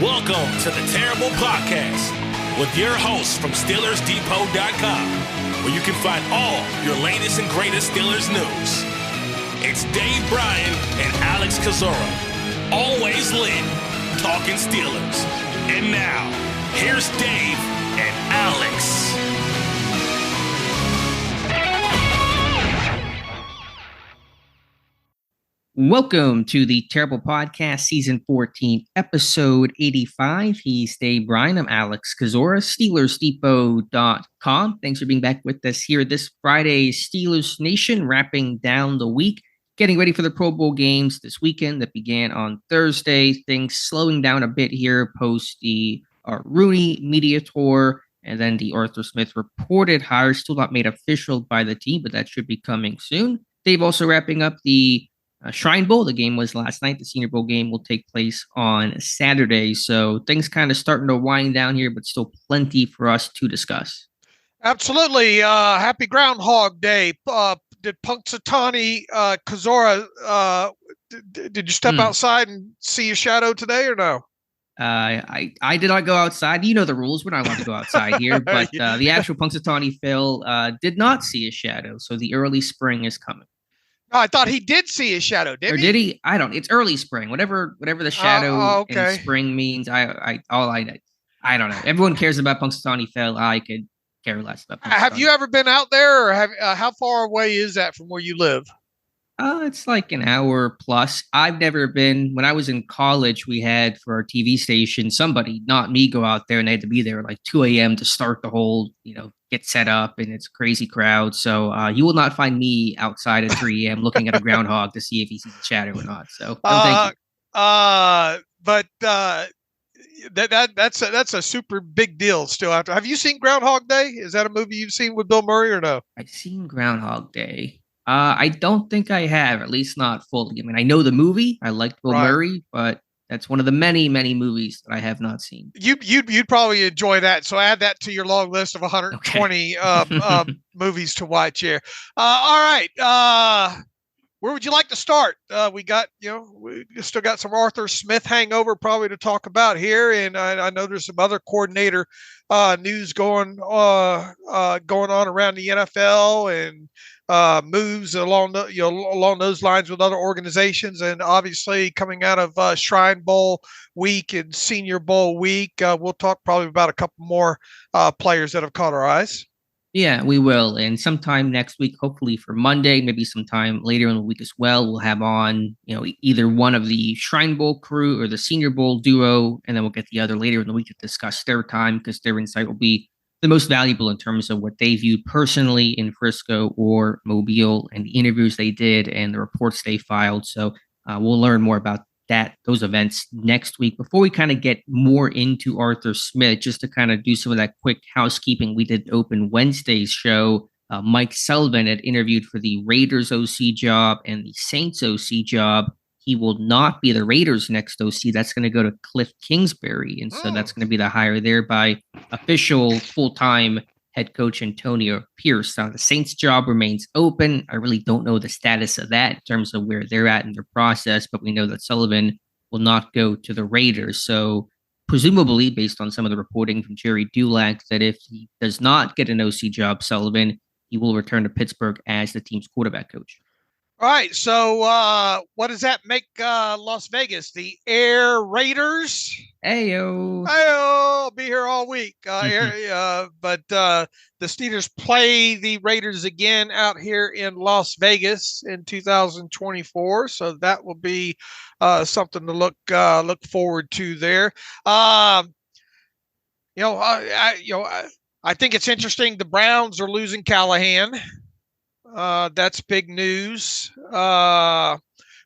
Welcome to the Terrible Podcast with your hosts from SteelersDepot.com, where you can find all your latest and greatest Steelers news. It's Dave Bryan and Alex Kozora, always lit, talking Steelers. And now, here's Dave and Alex. Welcome to the Terrible Podcast, Season 14, Episode 85. He's Dave Bryan. I'm Alex Kozora, SteelersDepot.com. Thanks for being back with us here this Friday. Steelers Nation wrapping down the week, getting ready for the Pro Bowl games this weekend that began on Thursday. Things slowing down a bit here post the Rooney media tour and then the Arthur Smith reported hire, still not made official by the team, but that should be coming soon. Dave also wrapping up the Shrine Bowl. The game was last night. The Senior Bowl game will take place on Saturday. So things kind of starting to wind down here, but still plenty for us to discuss. Absolutely. Happy Groundhog Day. Did Punxsutawney Kozora, did you step outside and see your shadow today or no? I did not go outside. You know the rules. We're not allowed to go outside here. But the actual Punxsutawney Phil did not see a shadow. So the early spring is coming. No, I thought he did see his shadow. Did he? I don't. It's early spring. Whatever the shadow in spring means. I don't know. Everyone cares about Punxsutawney Phil. I could care less about Punxsutawney. Have you ever been out there, or how far away is that from where you live? It's like an hour plus. I've never been. When I was in college, we had for our TV station somebody, not me, go out there, and they had to be there at like 2 a.m. to start the whole, get set up, and it's a crazy crowd. So you will not find me outside at 3 a.m. looking at a groundhog to see if he sees a shadow or not. So thank you. That's a super big deal still. Have you seen Groundhog Day? Is that a movie you've seen with Bill Murray or no? I've seen Groundhog Day. I don't think I have, at least not fully. I mean, I know the movie. I liked Bill Murray, but that's one of the many, many movies that I have not seen. You'd probably enjoy that. So add that to your long list of 120 movies to watch here. All right. Where would you like to start? We got, we still got some Arthur Smith hangover probably to talk about here, and I know there's some other coordinator news going on around the NFL and moves along those lines with other organizations, and obviously coming out of Shrine Bowl week and Senior Bowl week, we'll talk probably about a couple more players that have caught our eyes. Yeah, we will. And sometime next week, hopefully for Monday, maybe sometime later in the week as well, we'll have on, either one of the Shrine Bowl crew or the Senior Bowl duo. And then we'll get the other later in the week to discuss their time, because their insight will be the most valuable in terms of what they viewed personally in Frisco or Mobile and the interviews they did and the reports they filed. So we'll learn more about those events next week. Before we kind of get more into Arthur Smith, just to kind of do some of that quick housekeeping, we did open Wednesday's show. Mike Sullivan had interviewed for the Raiders OC job and the Saints OC job. He will not be the Raiders' next OC. That's going to go to Cliff Kingsbury. And so that's going to be the hire there by official full-time head coach Antonio Pierce. Now, the Saints job remains open. I really don't know the status of that in terms of where they're at in their process, but we know that Sullivan will not go to the Raiders. So presumably, based on some of the reporting from Jerry Dulac, that if he does not get an OC job, Sullivan, he will return to Pittsburgh as the team's quarterback coach. All right. So what does that make Las Vegas? The Air Raiders? Ayo. I'll be here all week. But the Steelers play the Raiders again out here in Las Vegas in 2024. So that will be something to look forward to there. I think it's interesting. The Browns are losing Callahan. That's big news.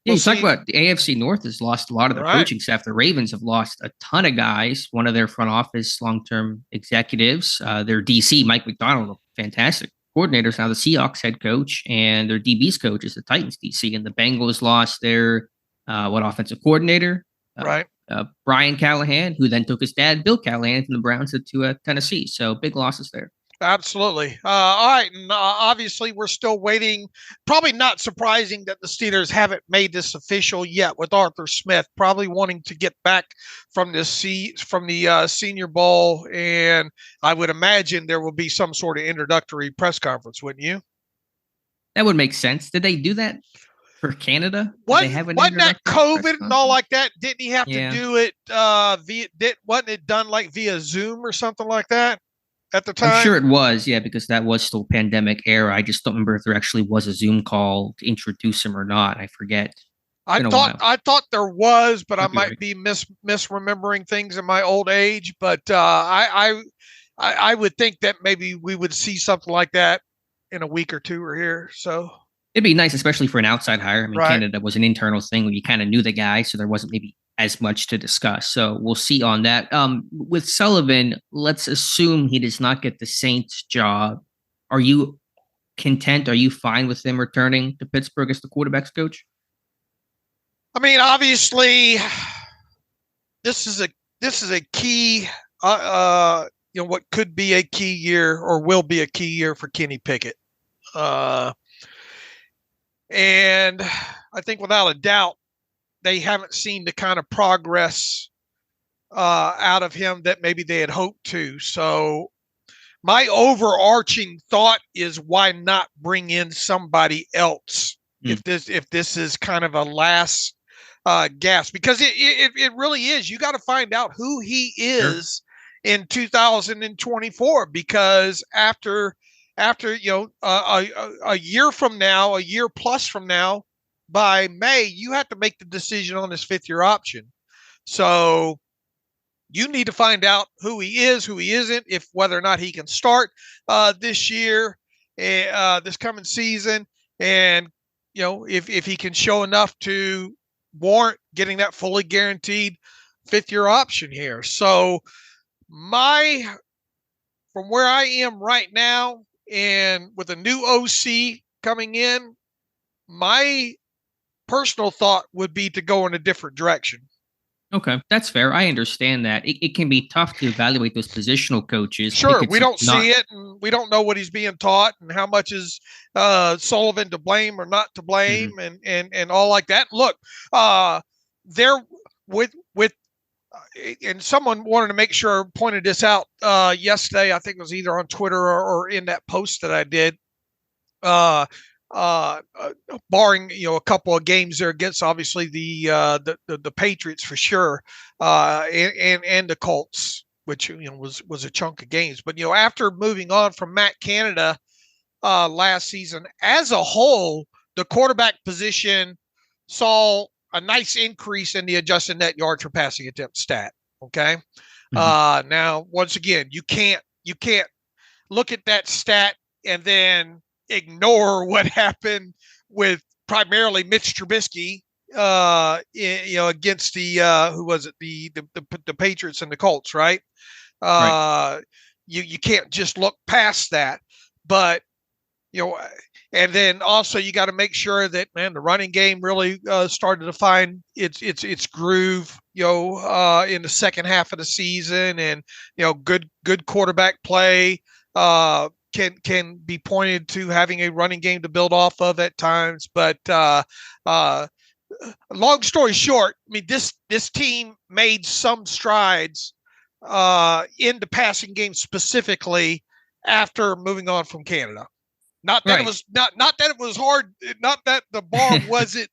You talk about the AFC North has lost a lot of their coaching staff. The Ravens have lost a ton of guys. One of their front office long-term executives, their DC, Mike McDonald, a fantastic coordinator, is now the Seahawks head coach, and their DB's coach is the Titans DC. And the Bengals lost their offensive coordinator, Brian Callahan, who then took his dad, Bill Callahan, from the Browns to Tennessee. So big losses there. Absolutely. All right. And obviously, we're still waiting. Probably not surprising that the Steelers haven't made this official yet with Arthur Smith, probably wanting to get back from the Senior Bowl. And I would imagine there will be some sort of introductory press conference, wouldn't you? That would make sense. Did they do that for Canada? Wasn't that COVID and all like that? Didn't he have to do it wasn't it done like via Zoom or something like that at the time? I'm sure it was, yeah, because that was still pandemic era. I just don't remember if there actually was a Zoom call to introduce him or not. I forget. I thought there was, but I might be misremembering things in my old age. But I would think that maybe we would see something like that in a week or two or here. So it'd be nice, especially for an outside hire. I mean, right. Canada was an internal thing where you kind of knew the guy, so there wasn't maybe as much to discuss. So we'll see on that. With Sullivan, let's assume he does not get the Saints job. Are you content? Are you fine with him returning to Pittsburgh as the quarterback's coach? I mean, obviously, this is a key. What could be a key year or will be a key year for Kenny Pickett. And I think without a doubt, they haven't seen the kind of progress out of him that maybe they had hoped to. So my overarching thought is, why not bring in somebody else if this is kind of a last gasp? Because it really is. You got to find out who he is in 2024, because after a year from now, a year plus from now, by May, you have to make the decision on his 5th-year option. So you need to find out who he is, who he isn't, whether or not he can start this year, this coming season, and if he can show enough to warrant getting that fully guaranteed 5th-year option here. So from where I am right now, and with a new OC coming in, my personal thought would be to go in a different direction. Okay, that's fair. I understand that. It can be tough to evaluate those positional coaches. Sure, we don't see it, and we don't know what he's being taught, and how much is Sullivan to blame or not to blame, and all like that. Look, there with and someone wanted to make sure pointed this out yesterday. I think it was either on Twitter or in that post that I did. Barring a couple of games there against obviously the Patriots for sure, and the Colts, which was a chunk of games. But after moving on from Matt Canada last season, as a whole, the quarterback position saw a nice increase in the adjusted net yards per passing attempt stat. Okay. Now, once again, you can't look at that stat and then ignore what happened with primarily Mitch Trubisky, against the who was it, the Patriots and the Colts, right? Right. You can't just look past that, but and then also you got to make sure that, man, the running game really started to find its groove, in the second half of the season, and good quarterback play can be pointed to having a running game to build off of at times. But long story short, I mean, this team made some strides in the passing game specifically after moving on from Canada. Not that it was not that it was hard, not that the bar wasn't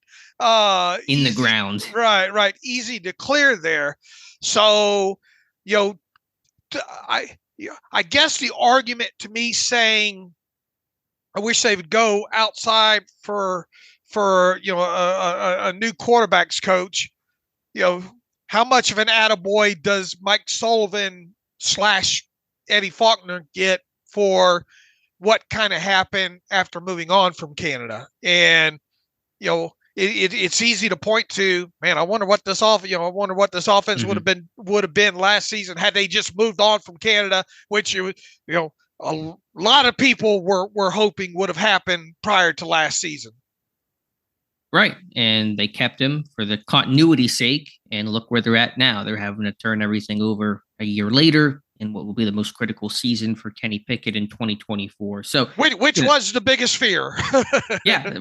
in the ground. Right, easy to clear there. So, I guess the argument to me saying I wish they would go outside for a new quarterbacks coach, how much of an attaboy does Mike Sullivan / Eddie Faulkner get for what kind of happened after moving on from Canada? And it's easy to point to, man, I wonder what this offense would have been last season had they just moved on from Canada, which a lot of people were hoping would have happened prior to last season. Right. And they kept him for the continuity's sake, and look where they're at now. They're having to turn everything over a year later. in what will be the most critical season for Kenny Pickett in 2024. So, which was the biggest fear? Yeah,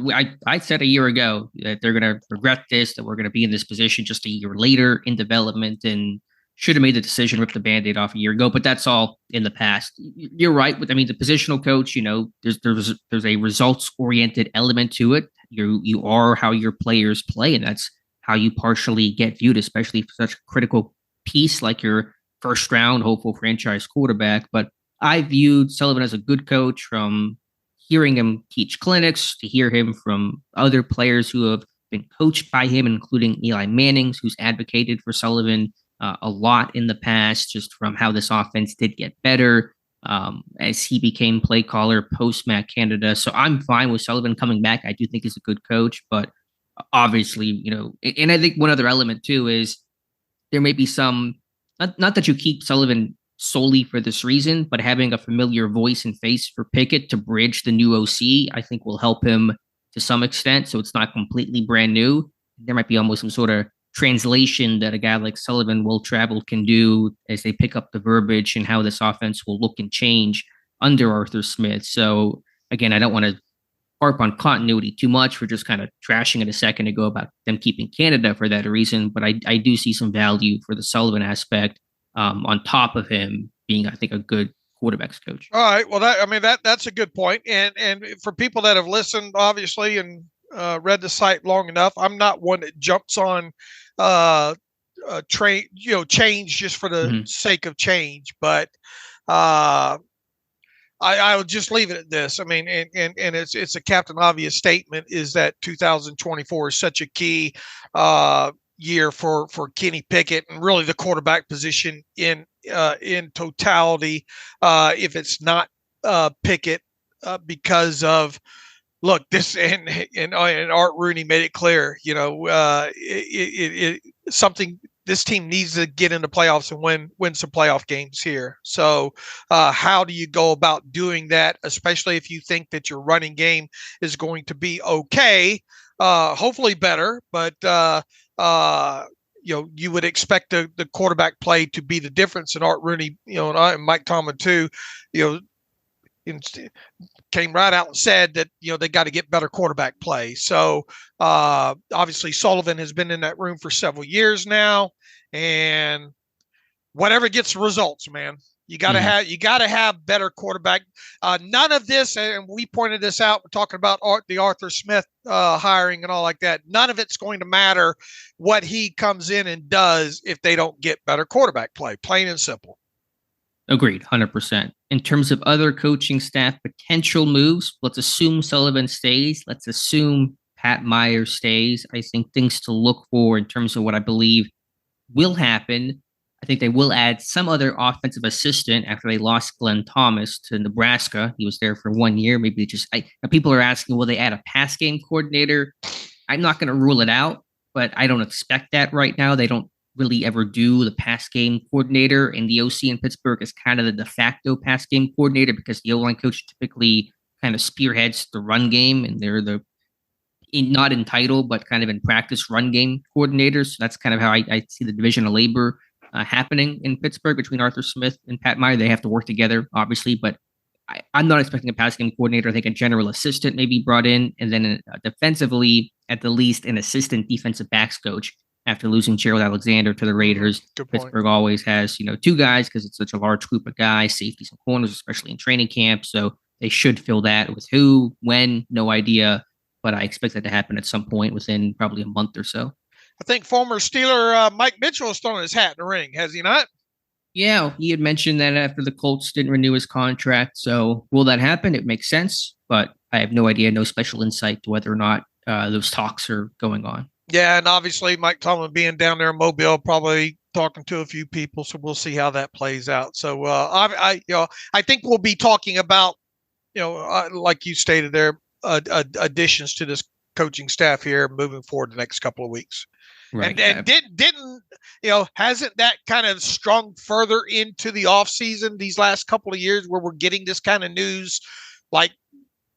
I said a year ago that they're going to regret this, that we're going to be in this position just a year later in development, and should have made the decision, rip the Band-Aid off a year ago. But that's all in the past. You're right. I mean, the positional coach, there's a results-oriented element to it. You are how your players play, and that's how you partially get viewed, especially for such a critical piece like your first round hopeful franchise quarterback. But I viewed Sullivan as a good coach from hearing him teach clinics, to hear him from other players who have been coached by him, including Eli Mannings, who's advocated for Sullivan a lot in the past, just from how this offense did get better as he became play caller post Matt Canada. So I'm fine with Sullivan coming back. I do think he's a good coach, but obviously, and I think one other element too is there may be some, not that you keep Sullivan solely for this reason, but having a familiar voice and face for Pickett to bridge the new OC, I think will help him to some extent. So it's not completely brand new. There might be almost some sort of translation that a guy like Sullivan will travel can do as they pick up the verbiage and how this offense will look and change under Arthur Smith. So again, I don't want to harp on continuity too much. We're just kind of trashing it a second ago about them keeping Canada for that reason. But I do see some value for the Sullivan aspect on top of him being, I think, a good quarterbacks coach. All right. Well, that's a good point. And for people that have listened, obviously, and read the site long enough, I'm not one that jumps on change just for the sake of change. But I will just leave it at this. I mean, and it's a Captain Obvious statement, is that 2024 is such a key year for Kenny Pickett and really the quarterback position in totality. If it's not Pickett, because of this, and Art Rooney made it clear, something. This team needs to get into playoffs and win some playoff games here. So how do you go about doing that, especially if you think that your running game is going to be okay, hopefully better, but you would expect the quarterback play to be the difference. And Art Rooney, and Mike Tomlin too, came right out and said that they got to get better quarterback play. So obviously Sullivan has been in that room for several years now, and whatever gets the results, man, you got to have better quarterback. None of this, and we pointed this out, we're talking about the Arthur Smith hiring and all like that. None of it's going to matter what he comes in and does if they don't get better quarterback play, plain and simple. Agreed, 100%. In terms of other coaching staff potential moves, let's assume Sullivan stays. Let's assume Pat Meyer stays. I think things to look for in terms of what I believe will happen. I think they will add some other offensive assistant after they lost Glenn Thomas to Nebraska. He was there for 1 year. Maybe people are asking, will they add a pass game coordinator? I'm not going to rule it out, but I don't expect that right now. They don't really ever do the pass game coordinator, and the OC in Pittsburgh is kind of the de facto pass game coordinator because the O-line coach typically kind of spearheads the run game, and they're not in title, but kind of in practice run game coordinators. So that's kind of how I see the division of labor happening in Pittsburgh between Arthur Smith and Pat Meyer. They have to work together, obviously, but I'm not expecting a pass game coordinator. I think a general assistant may be brought in, and then defensively, at the least, an assistant defensive backs coach. After losing Gerald Alexander to the Raiders, Pittsburgh always has, two guys because it's such a large group of guys, safeties and corners, especially in training camp. So they should fill that with who, when, no idea. But I expect that to happen at some point within probably a month or so. I think former Steeler Mike Mitchell has thrown his hat in the ring, has he not? Yeah, he had mentioned that after the Colts didn't renew his contract. So will that happen? It makes sense, but I have no idea, no special insight to whether or not those talks are going on. Yeah, and obviously Mike Tomlin being down there in Mobile, probably talking to a few people, so we'll see how that plays out. So I think we'll be talking about, like you stated there, additions to this coaching staff here moving forward the next couple of weeks. Right. And didn't hasn't that kind of strung further into the off season these last couple of years where we're getting this kind of news, like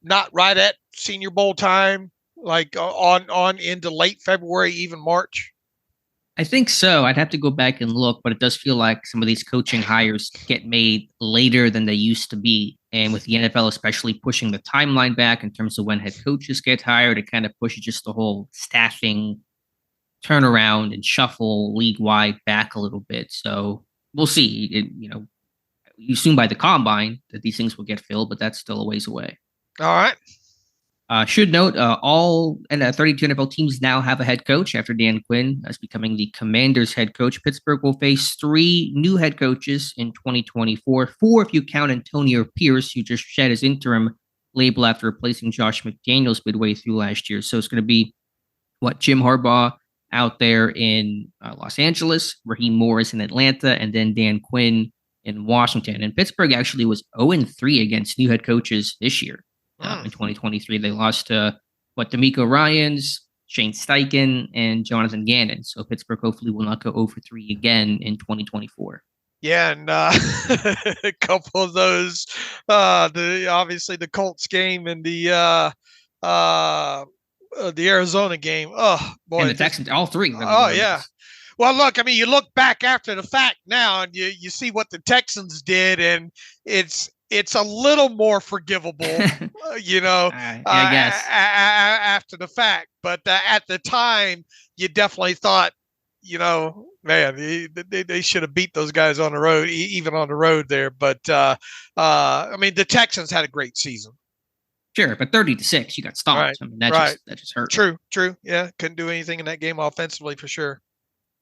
not right at Senior Bowl time, like on into late February, even March? I think so. I'd have to go back and look, but it does feel like some of these coaching hires get made later than they used to be. And with the NFL especially pushing the timeline back in terms of when head coaches get hired, it kind of pushes just the whole staffing turnaround and shuffle league-wide back a little bit. So we'll see. You assume by the combine that these things will get filled, but that's still a ways away. All right. Should note, all 32 NFL teams now have a head coach after Dan Quinn is becoming the Commanders head coach. Pittsburgh will face 3 new head coaches in 2024, 4 if you count Antonio Pierce, who just shed his interim label after replacing Josh McDaniels midway through last year. So it's going to be Jim Harbaugh out there in Los Angeles, Raheem Morris in Atlanta, and then Dan Quinn in Washington. And Pittsburgh actually was 0-3 against new head coaches this year. In 2023, they lost to D'Amico Ryans, Shane Steichen, and Jonathan Gannon. So Pittsburgh hopefully will not go 0-3 again in 2024. Yeah, and a couple of those, obviously the Colts game and the Arizona game. Oh boy, and the Texans, all 3. Oh yeah. Well, look, I mean, you look back after the fact now, and you see what the Texans did, and it's a little more forgivable, I guess. After the fact. But at the time, you definitely thought, man, they should have beat those guys on the road, even on the road there. But, I mean, the Texans had a great season. Sure, but 30-6, you got stomped. Right. I mean, that just hurt. True. Yeah, couldn't do anything in that game offensively for sure.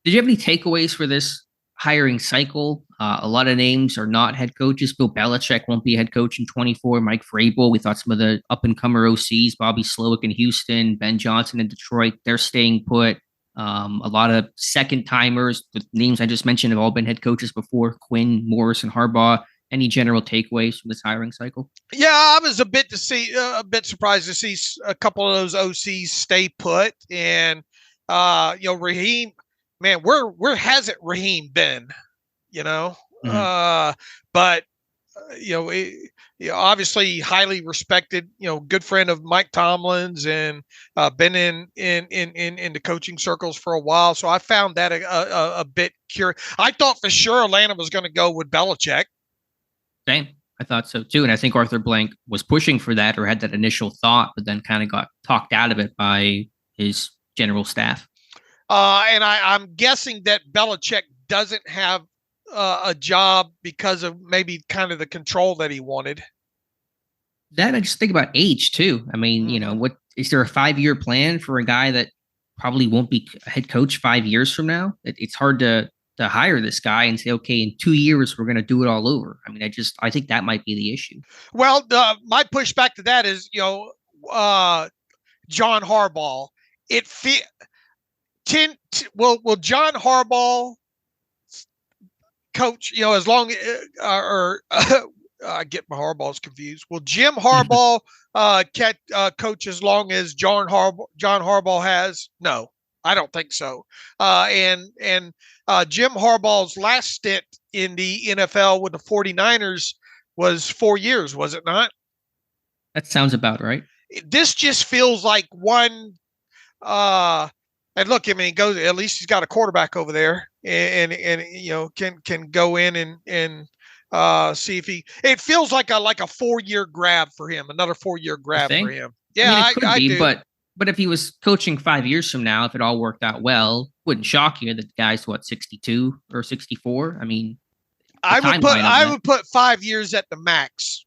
Did you have any takeaways for this hiring cycle? A lot of names are not head coaches. Bill Belichick won't be a head coach in 24. Mike Vrabel. We thought some of the up-and-comer OCs, Bobby Slowick in Houston, Ben Johnson in Detroit, they're staying put. A lot of second-timers. The names I just mentioned have all been head coaches before: Quinn, Morris, and Harbaugh. Any general takeaways from this hiring cycle? Yeah, I was a bit surprised to see a couple of those OCs stay put. And, Raheem, man, where hasn't Raheem been? But obviously highly respected, good friend of Mike Tomlin's, and been in the coaching circles for a while. So I found that a bit curious. I thought for sure Atlanta was going to go with Belichick. Same. I thought so too. And I think Arthur Blank was pushing for that, or had that initial thought, but then kind of got talked out of it by his general staff. And I'm guessing that Belichick doesn't have a job because of maybe kind of the control that he wanted. That I just think about age too. I mean, what is there a 5-year plan for a guy that probably won't be a head coach 5 years from now? It's hard to hire this guy and say, okay, in 2 years we're going to do it all over. I mean, I think that might be the issue. Well, my pushback to that is, John Harbaugh. Will John Harbaugh coach, as long I get my Harbaughs confused. Will Jim Harbaugh coach as long as John Harbaugh has? No, I don't think so. And Jim Harbaugh's last stint in the NFL with the 49ers was 4 years, was it not? That sounds about right. This just feels like one. And look, I mean, at least he's got a quarterback over there, and can go in and see if he. It feels like a 4-year grab for him, another 4-year grab for him. Yeah, I mean, it could be, do. But if he was coaching 5 years from now, if it all worked out well, wouldn't shock you that the guy's 62 or 64. I mean, I would put 5 years at the max.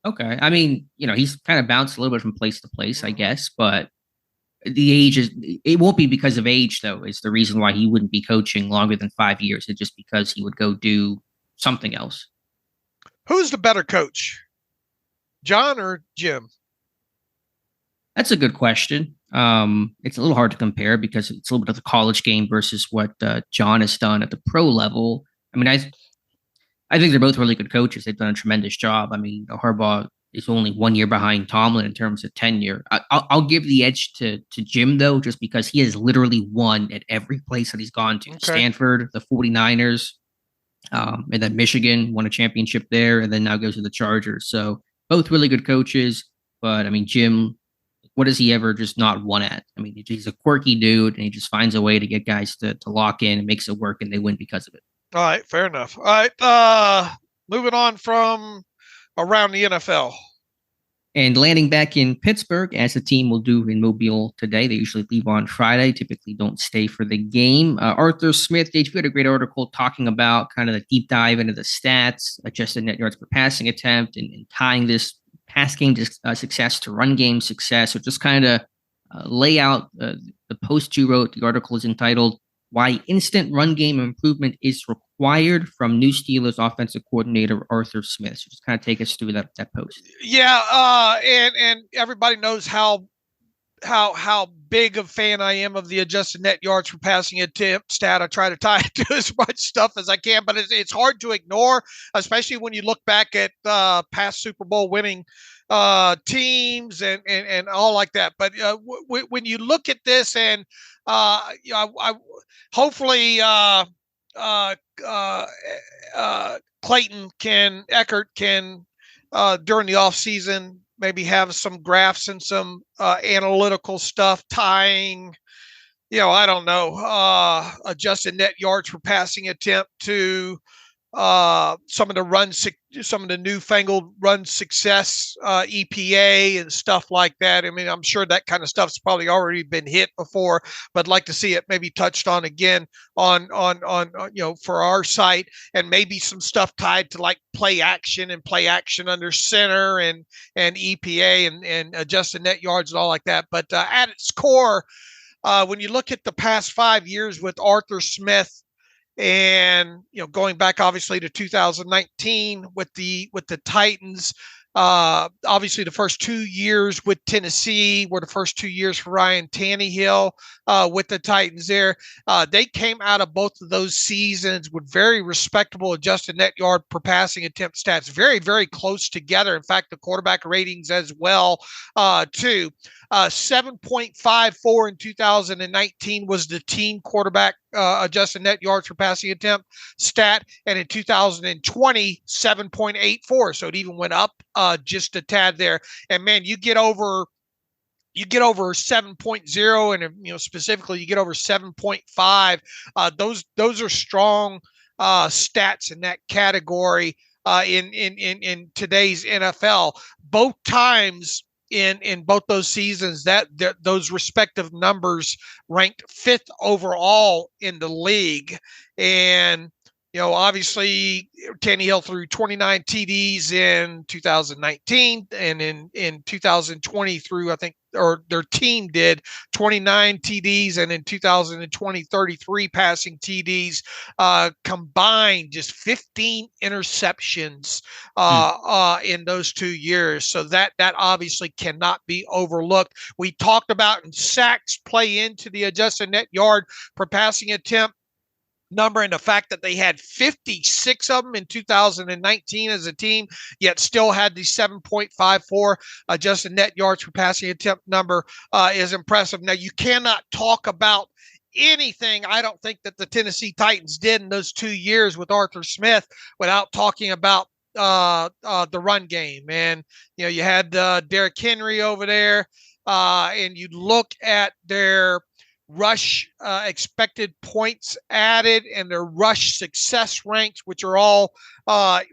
Okay, I mean, he's kind of bounced a little bit from place to place, I guess, but the age it won't be because of age, though, is the reason why he wouldn't be coaching longer than 5 years. It's just because he would go do something else. Who's the better coach, John or Jim? That's a good question. It's a little hard to compare because it's a little bit of the college game versus what John has done at the pro level. I mean, I think they're both really good coaches. They've done a tremendous job. I mean, Harbaugh is only 1 year behind Tomlin in terms of tenure. I'll give the edge to Jim, though, just because he has literally won at every place that he's gone to. Okay. Stanford, the 49ers, and then Michigan won a championship there, and then now goes to the Chargers. So both really good coaches. But, I mean, Jim what has he ever just not won at? I mean, he's a quirky dude, and he just finds a way to get guys to lock in and makes it work, and they win because of it. All right, fair enough. All right, moving on from around the NFL. And landing back in Pittsburgh, as the team will do in Mobile today. They usually leave on Friday, typically don't stay for the game. Arthur Smith, Gage, we had a great article talking about kind of the deep dive into the stats, adjusted net yards per passing attempt, and tying this pass game success to run game success. So just kind of lay out the post you wrote. The article is entitled "Why Instant Run Game Improvement is Required" from new Steelers offensive coordinator Arthur Smith. So just kind of take us through that post. Yeah, and everybody knows how big a fan I am of the adjusted net yards per passing attempt stat. I try to tie it to as much stuff as I can, but it's hard to ignore, especially when you look back at past Super Bowl winning teams and all like that. But when you look at this, and hopefully Eckert can during the off season maybe have some graphs and some analytical stuff tying, I don't know, adjusted net yards per passing attempt to some of the newfangled run success EPA and stuff like that. I mean, I'm sure that kind of stuff's probably already been hit before, but I'd like to see it maybe touched on again on for our site, and maybe some stuff tied to like play action under center and EPA and adjusted net yards and all like that. But at its core, when you look at the past 5 years with Arthur Smith, and going back obviously to 2019 with the Titans, obviously the first 2 years with Tennessee were the first 2 years for Ryan Tannehill with the Titans there. They came out of both of those seasons with very respectable adjusted net yard per passing attempt stats, very, very close together. In fact, the quarterback ratings as well, too. 7.54 in 2019 was the team quarterback adjusted net yards per passing attempt stat, and in 2020, 7.84. So it even went up just a tad there. And man, you get over 7.0, and specifically you get over 7.5. Those are strong stats in that category in today's NFL. Both times in both those seasons, those respective numbers ranked 5th overall in the league. And obviously Tannehill threw 29 TDs in 2019, and in 2020 threw, I think, or their team did 29 TDs, and in 2020, 33 passing TDs, combined just 15 interceptions in those 2 years. So that obviously cannot be overlooked. We talked about, and sacks play into the adjusted net yard per passing attempt number, and the fact that they had 56 of them in 2019 as a team, yet still had the 7.54 adjusted net yards per passing attempt number is impressive. Now, you cannot talk about anything, I don't think, that the Tennessee Titans did in those 2 years with Arthur Smith without talking about the run game. And you had Derrick Henry over there, and you look at their rush expected points added and their rush success ranks, which are all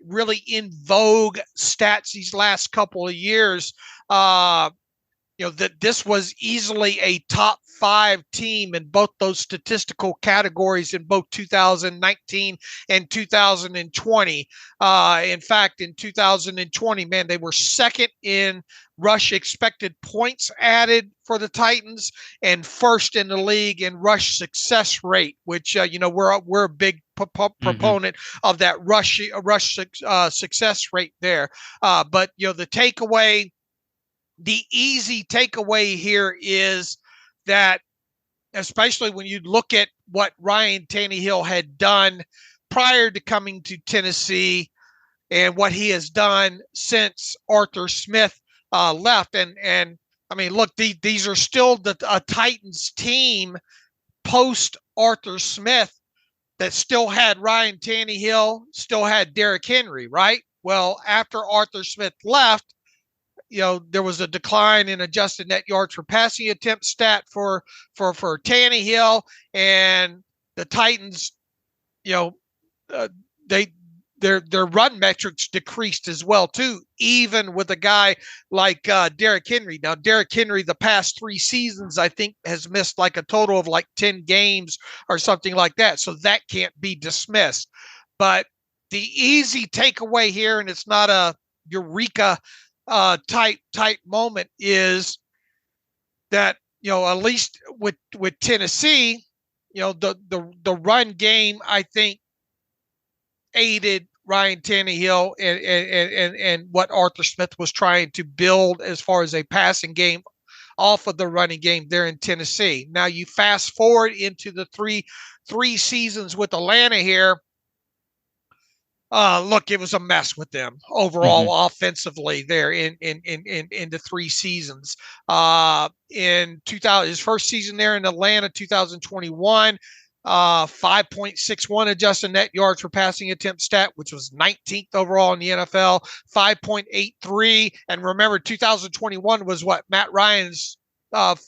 really in vogue stats these last couple of years. That this was easily a top 5 team in both those statistical categories in both 2019 and 2020. In fact, in 2020, man, they were second in rush expected points added for the Titans and first in the league in rush success rate, which we're a big proponent of that rush success rate there. But the easy takeaway here is that, especially when you look at what Ryan Tannehill had done prior to coming to Tennessee and what he has done since Arthur Smith left. And I mean, look, these are still a Titans team post Arthur Smith that still had Ryan Tannehill, still had Derrick Henry, right? Well, after Arthur Smith left, there was a decline in adjusted net yards per passing attempt stat for Tannehill, and the Titans, their run metrics decreased as well too, even with a guy like Derrick Henry. Now, Derrick Henry, the past 3 seasons, I think, has missed like a total of like 10 games or something like that. So that can't be dismissed. But the easy takeaway here, and it's not a eureka type moment, is that at least with Tennessee, the run game, I think, aided Ryan Tannehill and what Arthur Smith was trying to build as far as a passing game off of the running game there in Tennessee. Now you fast forward into the three seasons with Atlanta here. Look, it was a mess with them overall offensively there in the 3 seasons. In 2000, his first season there in Atlanta, 2021, 5.61 adjusted net yards per passing attempt stat, which was 19th overall in the NFL, 5.83. And remember, 2021 was what Matt Ryan's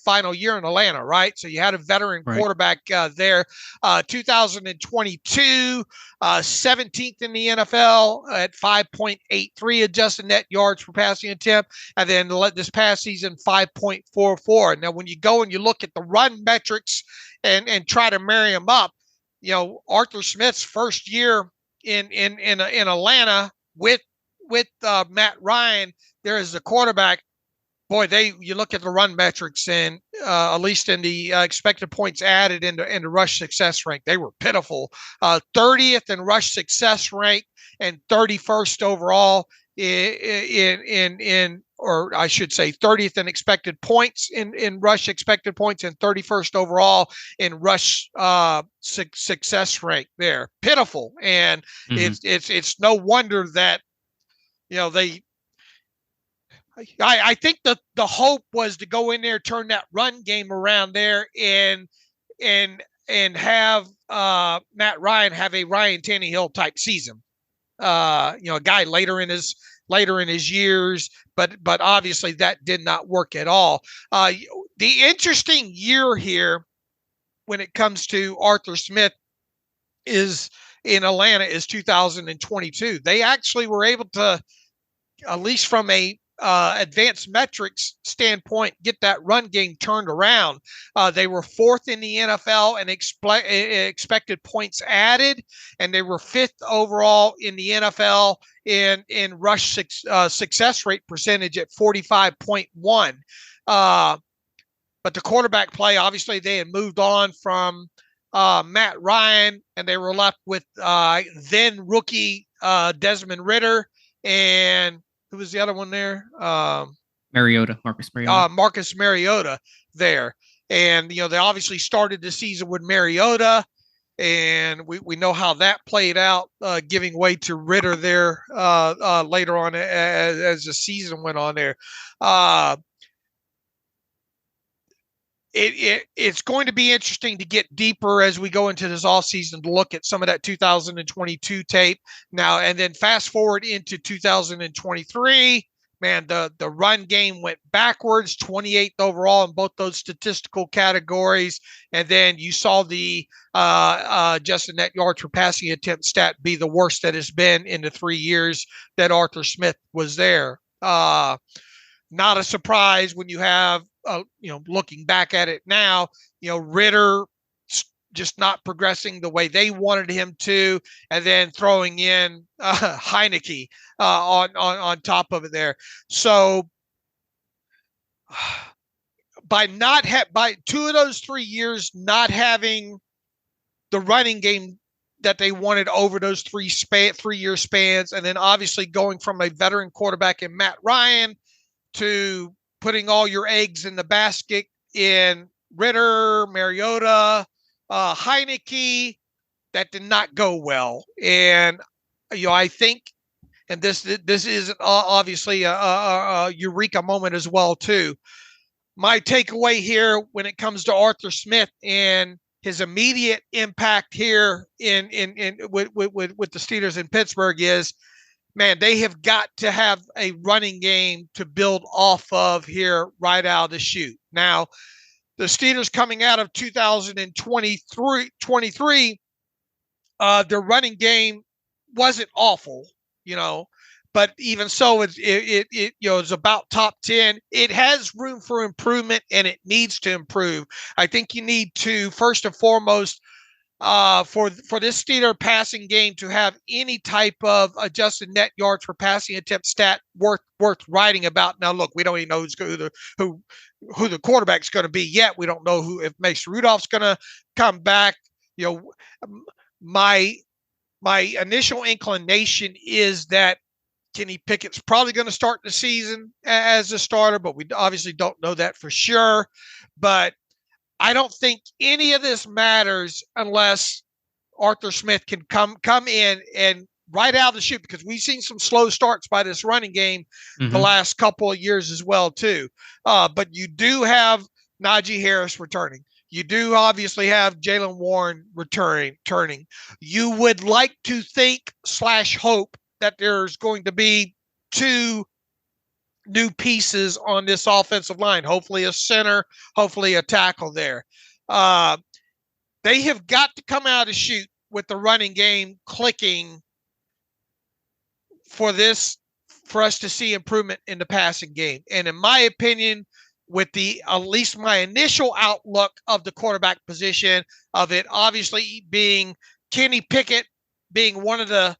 final year in Atlanta, right? So you had a veteran quarterback there. 2022, 17th in the NFL at 5.83 adjusted net yards per passing attempt. And then this past season, 5.44. Now, when you go and you look at the run metrics and try to marry them up, Arthur Smith's first year in Atlanta with Matt Ryan there as the quarterback, boy, you look at the run metrics and at least in the expected points added in the rush success rank, they were pitiful. 30th in rush success rank and 31st overall or I should say 30th in expected points in rush expected points and 31st overall in rush success rank there. Pitiful. And it's no wonder that, I think the hope was to go in there, turn that run game around there and have Matt Ryan have a Ryan Tannehill type season. A guy later in his years, but obviously that did not work at all. The interesting year here when it comes to Arthur Smith is in Atlanta is 2022. They actually were able to, at least from a advanced metrics standpoint, get that run game turned around. They were 4th in the NFL in expected points added, and they were 5th overall in the NFL in rush success rate percentage at 45.1. But the quarterback play, obviously, they had moved on from Matt Ryan, and they were left with then rookie Desmond Ridder and who was the other one there? Marcus Mariota. Marcus Mariota there. And, they obviously started the season with Mariota, and we know how that played out, giving way to Ridder there later on as the season went on there. It's going to be interesting to get deeper as we go into this offseason to look at some of that 2022 tape now, and then fast forward into 2023. Man, the run game went backwards, 28th overall in both those statistical categories, and then you saw the adjusted net yards per passing attempt stat be the worst that has been in the 3 years that Arthur Smith was there. Not a surprise when you have, looking back at it now, Ridder just not progressing the way they wanted him to, and then throwing in Heineke on top of it there. So by 2 of those 3 years not having the running game that they wanted over those 3-year spans, and then obviously going from a veteran quarterback in Matt Ryan to putting all your eggs in the basket in Ridder, Mariota, Heineke, that did not go well. And, I think, and this is obviously a eureka moment as well, too. My takeaway here when it comes to Arthur Smith and his immediate impact here with the Steelers in Pittsburgh is, man, they have got to have a running game to build off of here right out of the chute. Now, the Steelers coming out of 2023, their running game wasn't awful, but even so, it's about top 10. It has room for improvement, and it needs to improve. I think you need to, first and foremost, for this Steeler passing game to have any type of adjusted net yards per passing attempt stat worth writing about. Now, look, we don't even know who the quarterback's going to be yet. We don't know if Mason Rudolph's going to come back. My initial inclination is that Kenny Pickett's probably going to start the season as a starter, but we obviously don't know that for sure. But I don't think any of this matters unless Arthur Smith can come in and right out of the chute, because we've seen some slow starts by this running game the last couple of years as well too. But you do have Najee Harris returning. You do obviously have Jaylen Warren returning. You would like to think / hope that there's going to be 2 new pieces on this offensive line, hopefully a center, hopefully a tackle there. They have got to come out of the chute with the running game clicking for us to see improvement in the passing game. And in my opinion, with at least my initial outlook of the quarterback position, of it obviously being Kenny Pickett being one of the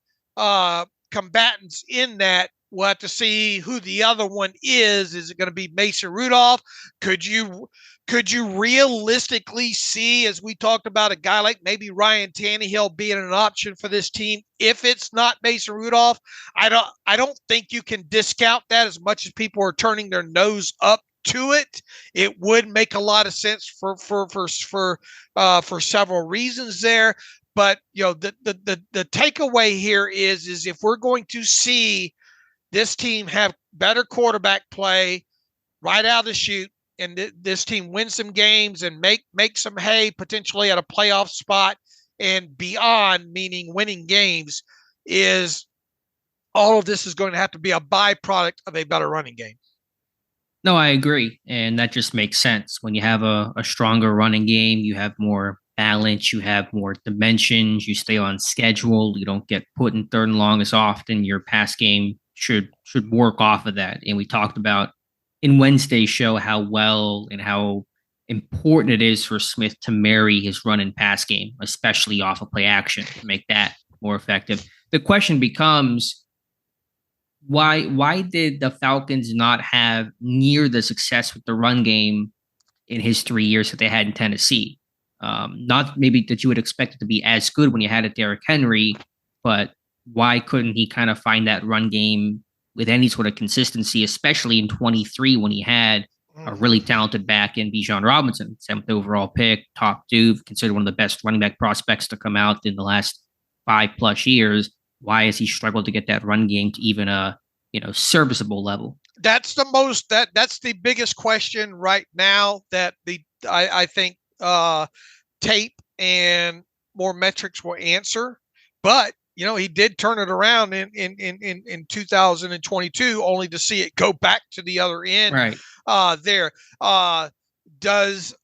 combatants in that, we'll have to see who the other one is. Is it going to be Mason Rudolph? Could you realistically see, as we talked about, a guy like maybe Ryan Tannehill being an option for this team if it's not Mason Rudolph? I don't think you can discount that, as much as people are turning their nose up to it. It would make a lot of sense for several reasons there. But the takeaway here is if we're going to see this team have better quarterback play right out of the chute, and this team win some games and make some hay potentially at a playoff spot and beyond, meaning winning games, is all of this is going to have to be a byproduct of a better running game. No, I agree. And that just makes sense. When you have a stronger running game, you have more balance, you have more dimensions, you stay on schedule, you don't get put in third and long as often. Your pass game should work off of that. And we talked about in Wednesday's show how well and how important it is for Smith to marry his run and pass game, especially off of play action, to make that more effective. The question becomes, why did the Falcons not have near the success with the run game in his 3 years that they had in Tennessee? Not maybe that you would expect it to be as good when you had a Derrick Henry, but why couldn't he kind of find that run game with any sort of consistency, especially in 23 when he had a really talented back in Bijan Robinson, 7th overall pick, top 2, considered one of the best running back prospects to come out in the last 5+ years? Why has he struggled to get that run game to even a serviceable level? That's the biggest question right now that I think tape and more metrics will answer. But he did turn it around in 2022, only to see it go back to the other end. Right. There. Does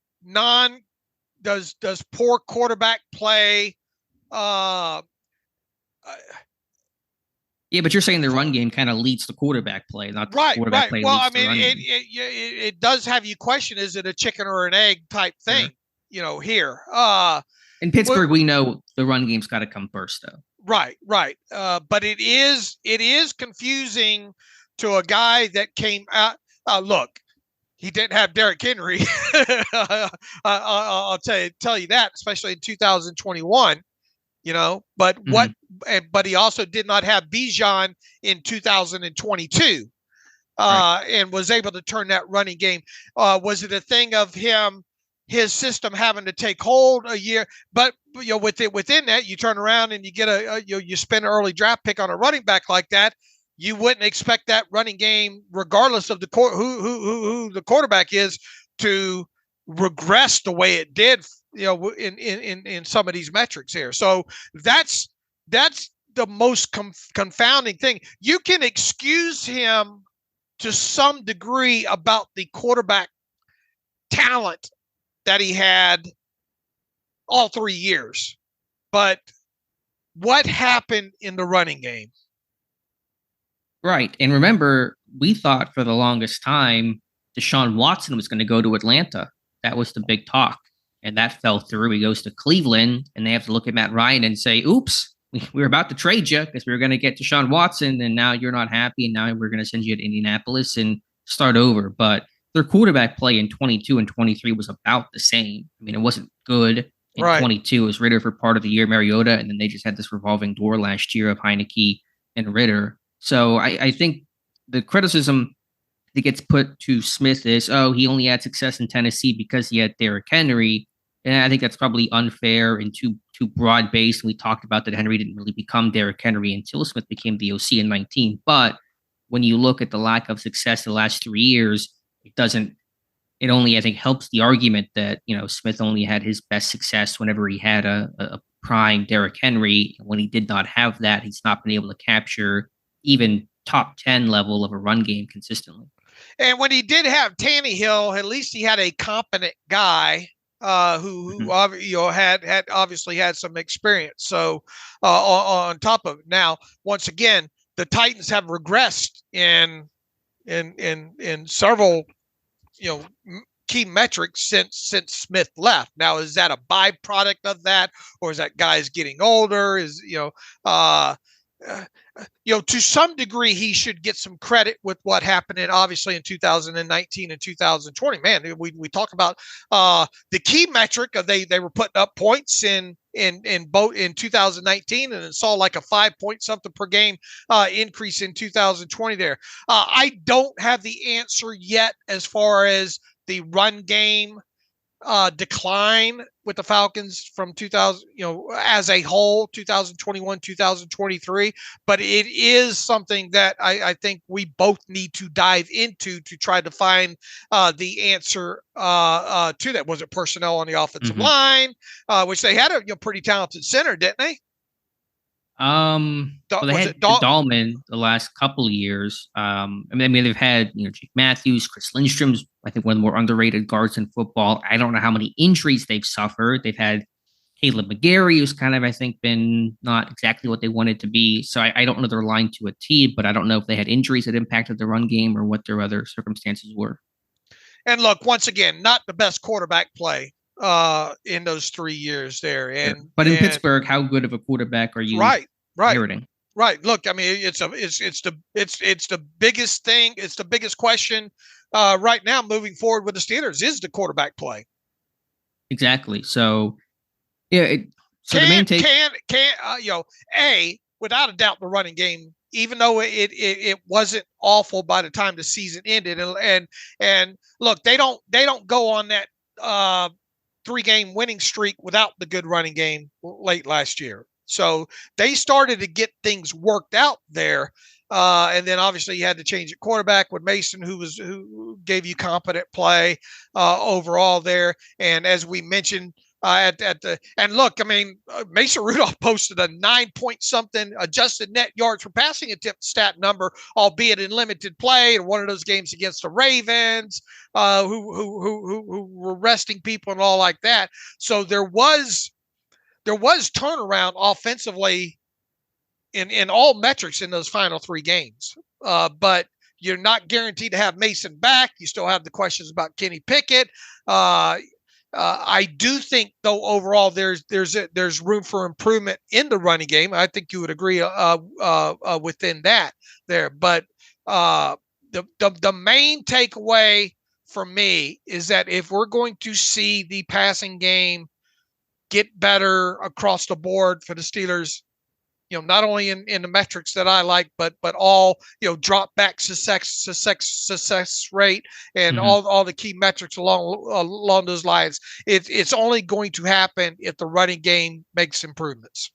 poor quarterback play? Yeah, but you're saying the run game kind of leads the quarterback play, not the quarterback play. Well, I mean, it does have you question: is it a chicken or an egg type thing? Yeah. Here. In Pittsburgh, we know the run game's got to come first, though. Right. But it is confusing to a guy that came out. Look, he didn't have Derrick Henry. I'll tell you that, especially in 2021. But but he also did not have Bijan in 2022, and was able to turn that running game. Was it a thing of his system having to take hold a year? But within that, you turn around and you get you spend an early draft pick on a running back like that. You wouldn't expect that running game, regardless of who the quarterback is, to regress the way it did, in some of these metrics here. So that's the most confounding thing. You can excuse him to some degree about the quarterback talent that he had all 3 years. But what happened in the running game? Right. And remember, we thought for the longest time Deshaun Watson was going to go to Atlanta. That was the big talk. And that fell through. He goes to Cleveland, and they have to look at Matt Ryan and say, oops, we were about to trade you because we were going to get Deshaun Watson, and now you're not happy, and now we're going to send you to Indianapolis and start over. But their quarterback play in 22 and 23 was about the same. I mean, it wasn't good. In 22, it was Ritter for part of the year, Mariota, and then they just had this revolving door last year of Heineke and Ritter. So I think the criticism that gets put to Smith is, oh, he only had success in Tennessee because he had Derrick Henry. And I think that's probably unfair and too broad-based. We talked about that Henry didn't really become Derrick Henry until Smith became the OC in 19. But when you look at the lack of success the last 3 years, it only, I think, helps the argument that, Smith only had his best success whenever he had a prime Derrick Henry. And when he did not have that, he's not been able to capture even top 10 level of a run game consistently. And when he did have Tannehill, at least he had a competent guy who had obviously had some experience. So on top of it, now once again, the Titans have regressed in several key metrics since Smith left. Now, is that a byproduct of that, or is that guys getting older? To some degree, he should get some credit with what happened obviously in 2019 and 2020. Man, we talk about the key metric of they were putting up points in both in 2019, and it saw like a 5 point something per game increase in 2020 there. I don't have the answer yet as far as the run game decline with the Falcons from 2000, as a whole, 2021, 2023. But it is something that I think we both need to dive into to try to find the answer to that. Was it personnel on the offensive line, which they had a pretty talented center, didn't they? Well, they had Dahlman the last couple of years. I mean, they've had Jake Matthews, Chris Lindstrom's, I think, one of the more underrated guards in football. I don't know how many injuries they've suffered. They've had Caleb McGarry, who's kind of, I think, been not exactly what they wanted to be. So I don't know their line to a T, but I don't know if they had injuries that impacted the run game or what their other circumstances were. And look, once again, not the best quarterback play in those 3 years there. But in Pittsburgh, how good of a quarterback are you inheriting? Right. Look, I mean, it's the biggest thing. It's the biggest question right now moving forward with the Steelers is the quarterback play. Exactly. So, yeah. The main take, without a doubt, the running game, even though it wasn't awful by the time the season ended, and look, they don't go on that 3-game winning streak without the good running game late last year. So they started to get things worked out there. And then obviously you had to change at quarterback with Mason, who gave you competent play overall there. And as we mentioned and look, I mean, Mason Rudolph posted a 9-point-something adjusted net yards per passing attempt stat number, albeit in limited play in one of those games against the Ravens, who were resting people and all like that. So there was turnaround offensively in all metrics in those final 3 games. But you're not guaranteed to have Mason back. You still have the questions about Kenny Pickett. I do think, though, overall there's room for improvement in the running game. I think you would agree within that there. But the main takeaway for me is that if we're going to see the passing game get better across the board for the Steelers, not only in the metrics that I like, but all, drop back success rate and all the key metrics along those lines. It's only going to happen if the running game makes improvements.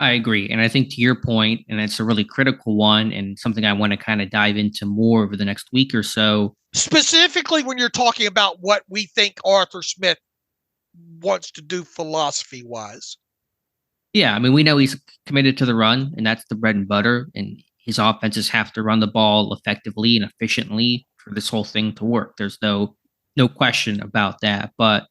I agree. And I think to your point, and it's a really critical one and something I want to kind of dive into more over the next week or so. Specifically when you're talking about what we think Arthur Smith wants to do philosophy-wise. Yeah, I mean, we know he's committed to the run, and that's the bread and butter. And his offenses have to run the ball effectively and efficiently for this whole thing to work. There's no question about that. But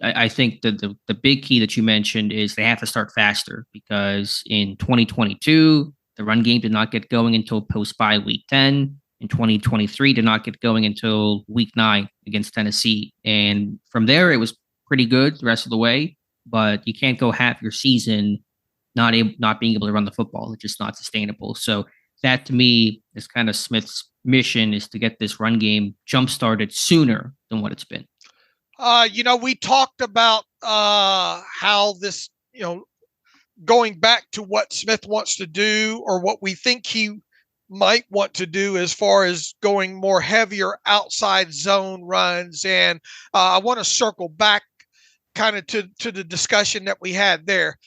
I think the big key that you mentioned is they have to start faster because in 2022 the run game did not get going until post bye week 10. In 2023 did not get going until week 9 against Tennessee, and from there it was pretty good the rest of the way. But you can't go half your season not being able to run the football. It's just not sustainable. So that to me is kind of Smith's mission, is to get this run game jump started sooner than what it's been. We talked about how this, going back to what Smith wants to do or what we think he might want to do as far as going more heavier outside zone runs. And I want to circle back kind of to the discussion that we had there.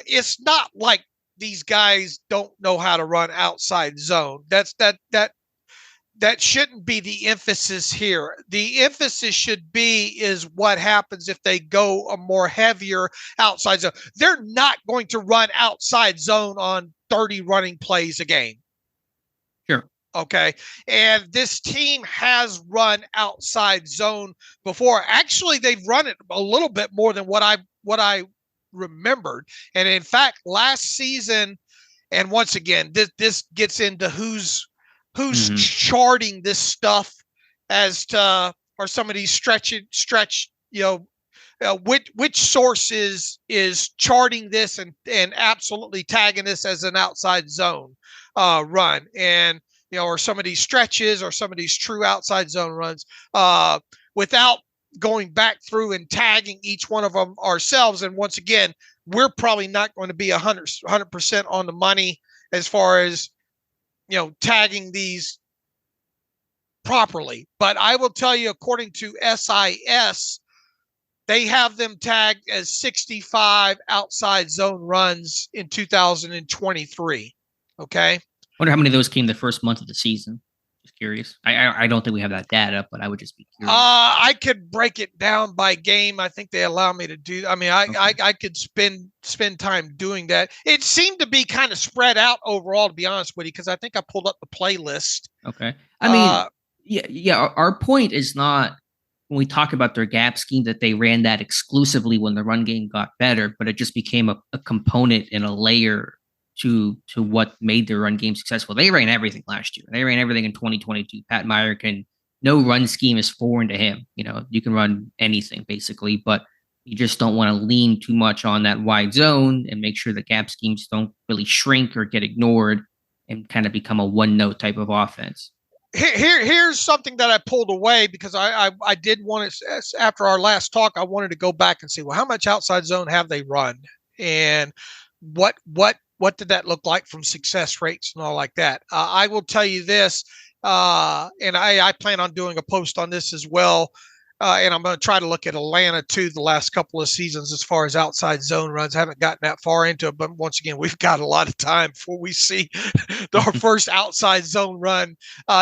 It's not like these guys don't know how to run outside zone. That shouldn't be the emphasis here. The emphasis should be is what happens if they go a more heavier outside zone. They're not going to run outside zone on 30 running plays a game. Sure. Okay. And this team has run outside zone before. Actually, they've run it a little bit more than what I remembered. And in fact, last season, and once again, this gets into who's charting this stuff as to, or some of these stretch, which source is charting this and absolutely tagging this as an outside zone run. And, or some of these stretches or some of these true outside zone runs without going back through and tagging each one of them ourselves. And once again, we're probably not going to be 100% on the money as far as, tagging these properly. But I will tell you, according to SIS, they have them tagged as 65 outside zone runs in 2023. Okay. Wonder how many of those came the first month of the season. Just curious. I don't think we have that data, but I would just be curious. I could break it down by game. I think they allow me to do. I mean, I could spend time doing that. It seemed to be kind of spread out overall, to be honest with you, because I think I pulled up the playlist. Okay. I mean, yeah. Our point is not when we talk about their gap scheme that they ran that exclusively when the run game got better, but it just became a component and a layer to what made their run game successful. They ran everything last year. They ran everything in 2022. Pat Meyer no run scheme is foreign to him. You can run anything basically, but you just don't want to lean too much on that wide zone and make sure the gap schemes don't really shrink or get ignored and kind of become a one note type of offense. Here's something that I pulled away because I did want to, after our last talk, I wanted to go back and see, well, how much outside zone have they run? And what did that look like from success rates and all like that? I will tell you this, and I plan on doing a post on this as well. And I'm going to try to look at Atlanta too, the last couple of seasons as far as outside zone runs. I haven't gotten that far into it, but once again, we've got a lot of time before we see our first outside zone run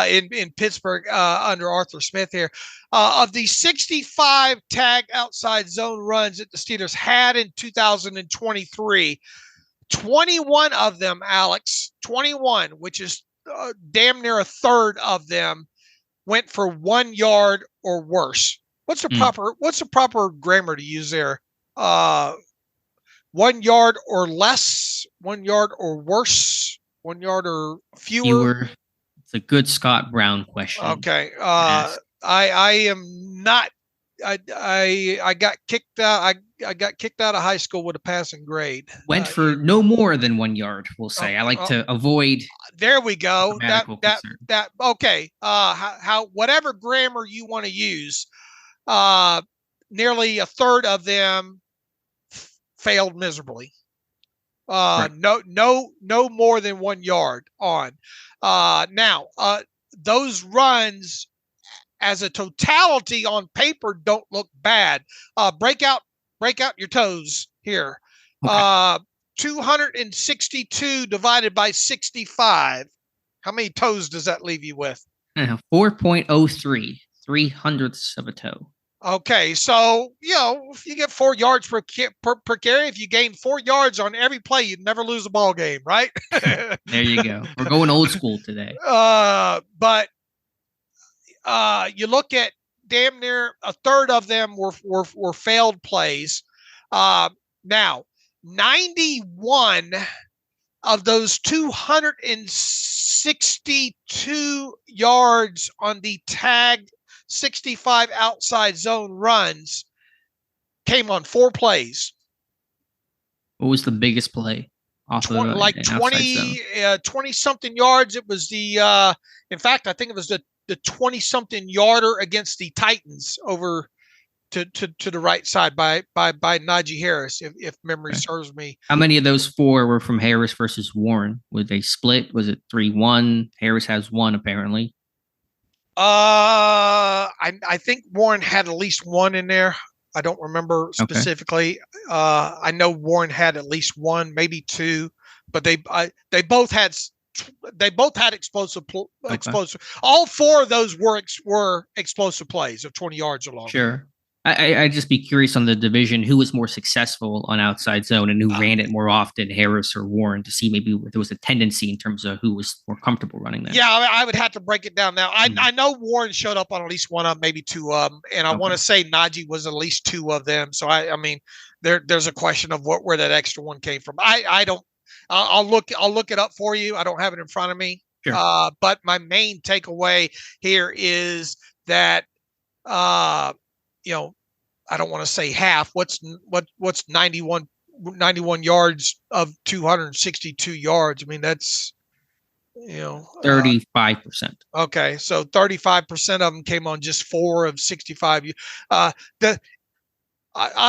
in Pittsburgh under Arthur Smith here. Of the 65 tag outside zone runs that the Steelers had in 2023, 21 of them, Alex, 21, which is damn near a third of them, went for 1 yard or worse. What's the proper grammar to use there? 1 yard or less, 1 yard or worse, 1 yard or fewer. It's a good Scott Brown question. Okay. I am not. I got kicked out. I got kicked out of high school with a passing grade. Went for no more than 1 yard, we'll say. I like to avoid. There we go. That okay. How whatever grammar you want to use, nearly a third of them failed miserably. Right. No more than 1 yard on. Now, those runs as a totality on paper don't look bad. Break out your toes here. Okay. 262 divided by 65. How many toes does that leave you with? 4.03, 3/100ths of a toe. Okay, so if you get 4 yards per carry, if you gain 4 yards on every play, you'd never lose a ball game, right? There you go. We're going old school today. But you look at damn near a third of them were failed plays. Now, 91 of those 262 yards on the tagged 65 outside zone runs came on 4 plays. What was the biggest play off of like 20 something yards? It was the in fact, I think it was the 20 something yarder against the Titans over to the right side by Najee Harris, if memory serves me. How many of those 4 were from Harris versus Warren? Was they split? Was it 3-1? Harris has 1 apparently. I think Warren had at least 1 in there. I don't remember specifically. Okay. I know Warren had at least 1, maybe 2, but they both had explosive. All 4 of those were explosive plays of 20 yards or longer. Sure. I'd just be curious on the division, who was more successful on outside zone and who ran it more often, Harris or Warren, to see maybe if there was a tendency in terms of who was more comfortable running that. Yeah, I would have to break it down now. I know Warren showed up on at least 1 of them, maybe 2 of them, and I want to say Najee was at least 2 of them. So I mean, there's a question of where that extra 1 came from. I don't. I'll look it up for you. I don't have it in front of me. Sure. But my main takeaway here is that I don't want to say half. What's 91 yards of 262 yards? I mean, that's 35%. Okay, so 35% of them came on just 4 of 65. I'll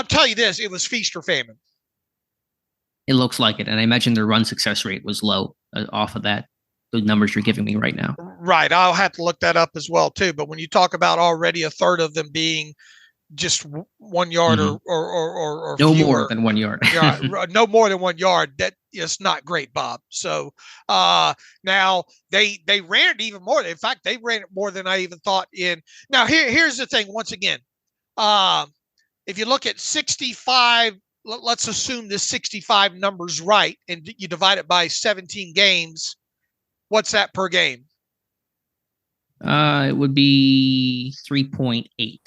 tell you this: it was feast or famine. It looks like it, and I imagine their run success rate was low off of that. The numbers you're giving me right now. Right, I'll have to look that up as well too. But when you talk about already a third of them being just 1 yard or no fewer, more than 1 yard. No more than 1 yard. That is not great, Bob. So now they ran it even more. In fact, they ran it more than I even thought in. Now here's the thing. Once again, if you look at 65, let's assume this 65 number's right, and you divide it by 17 games. What's that per game? It would be 3.8.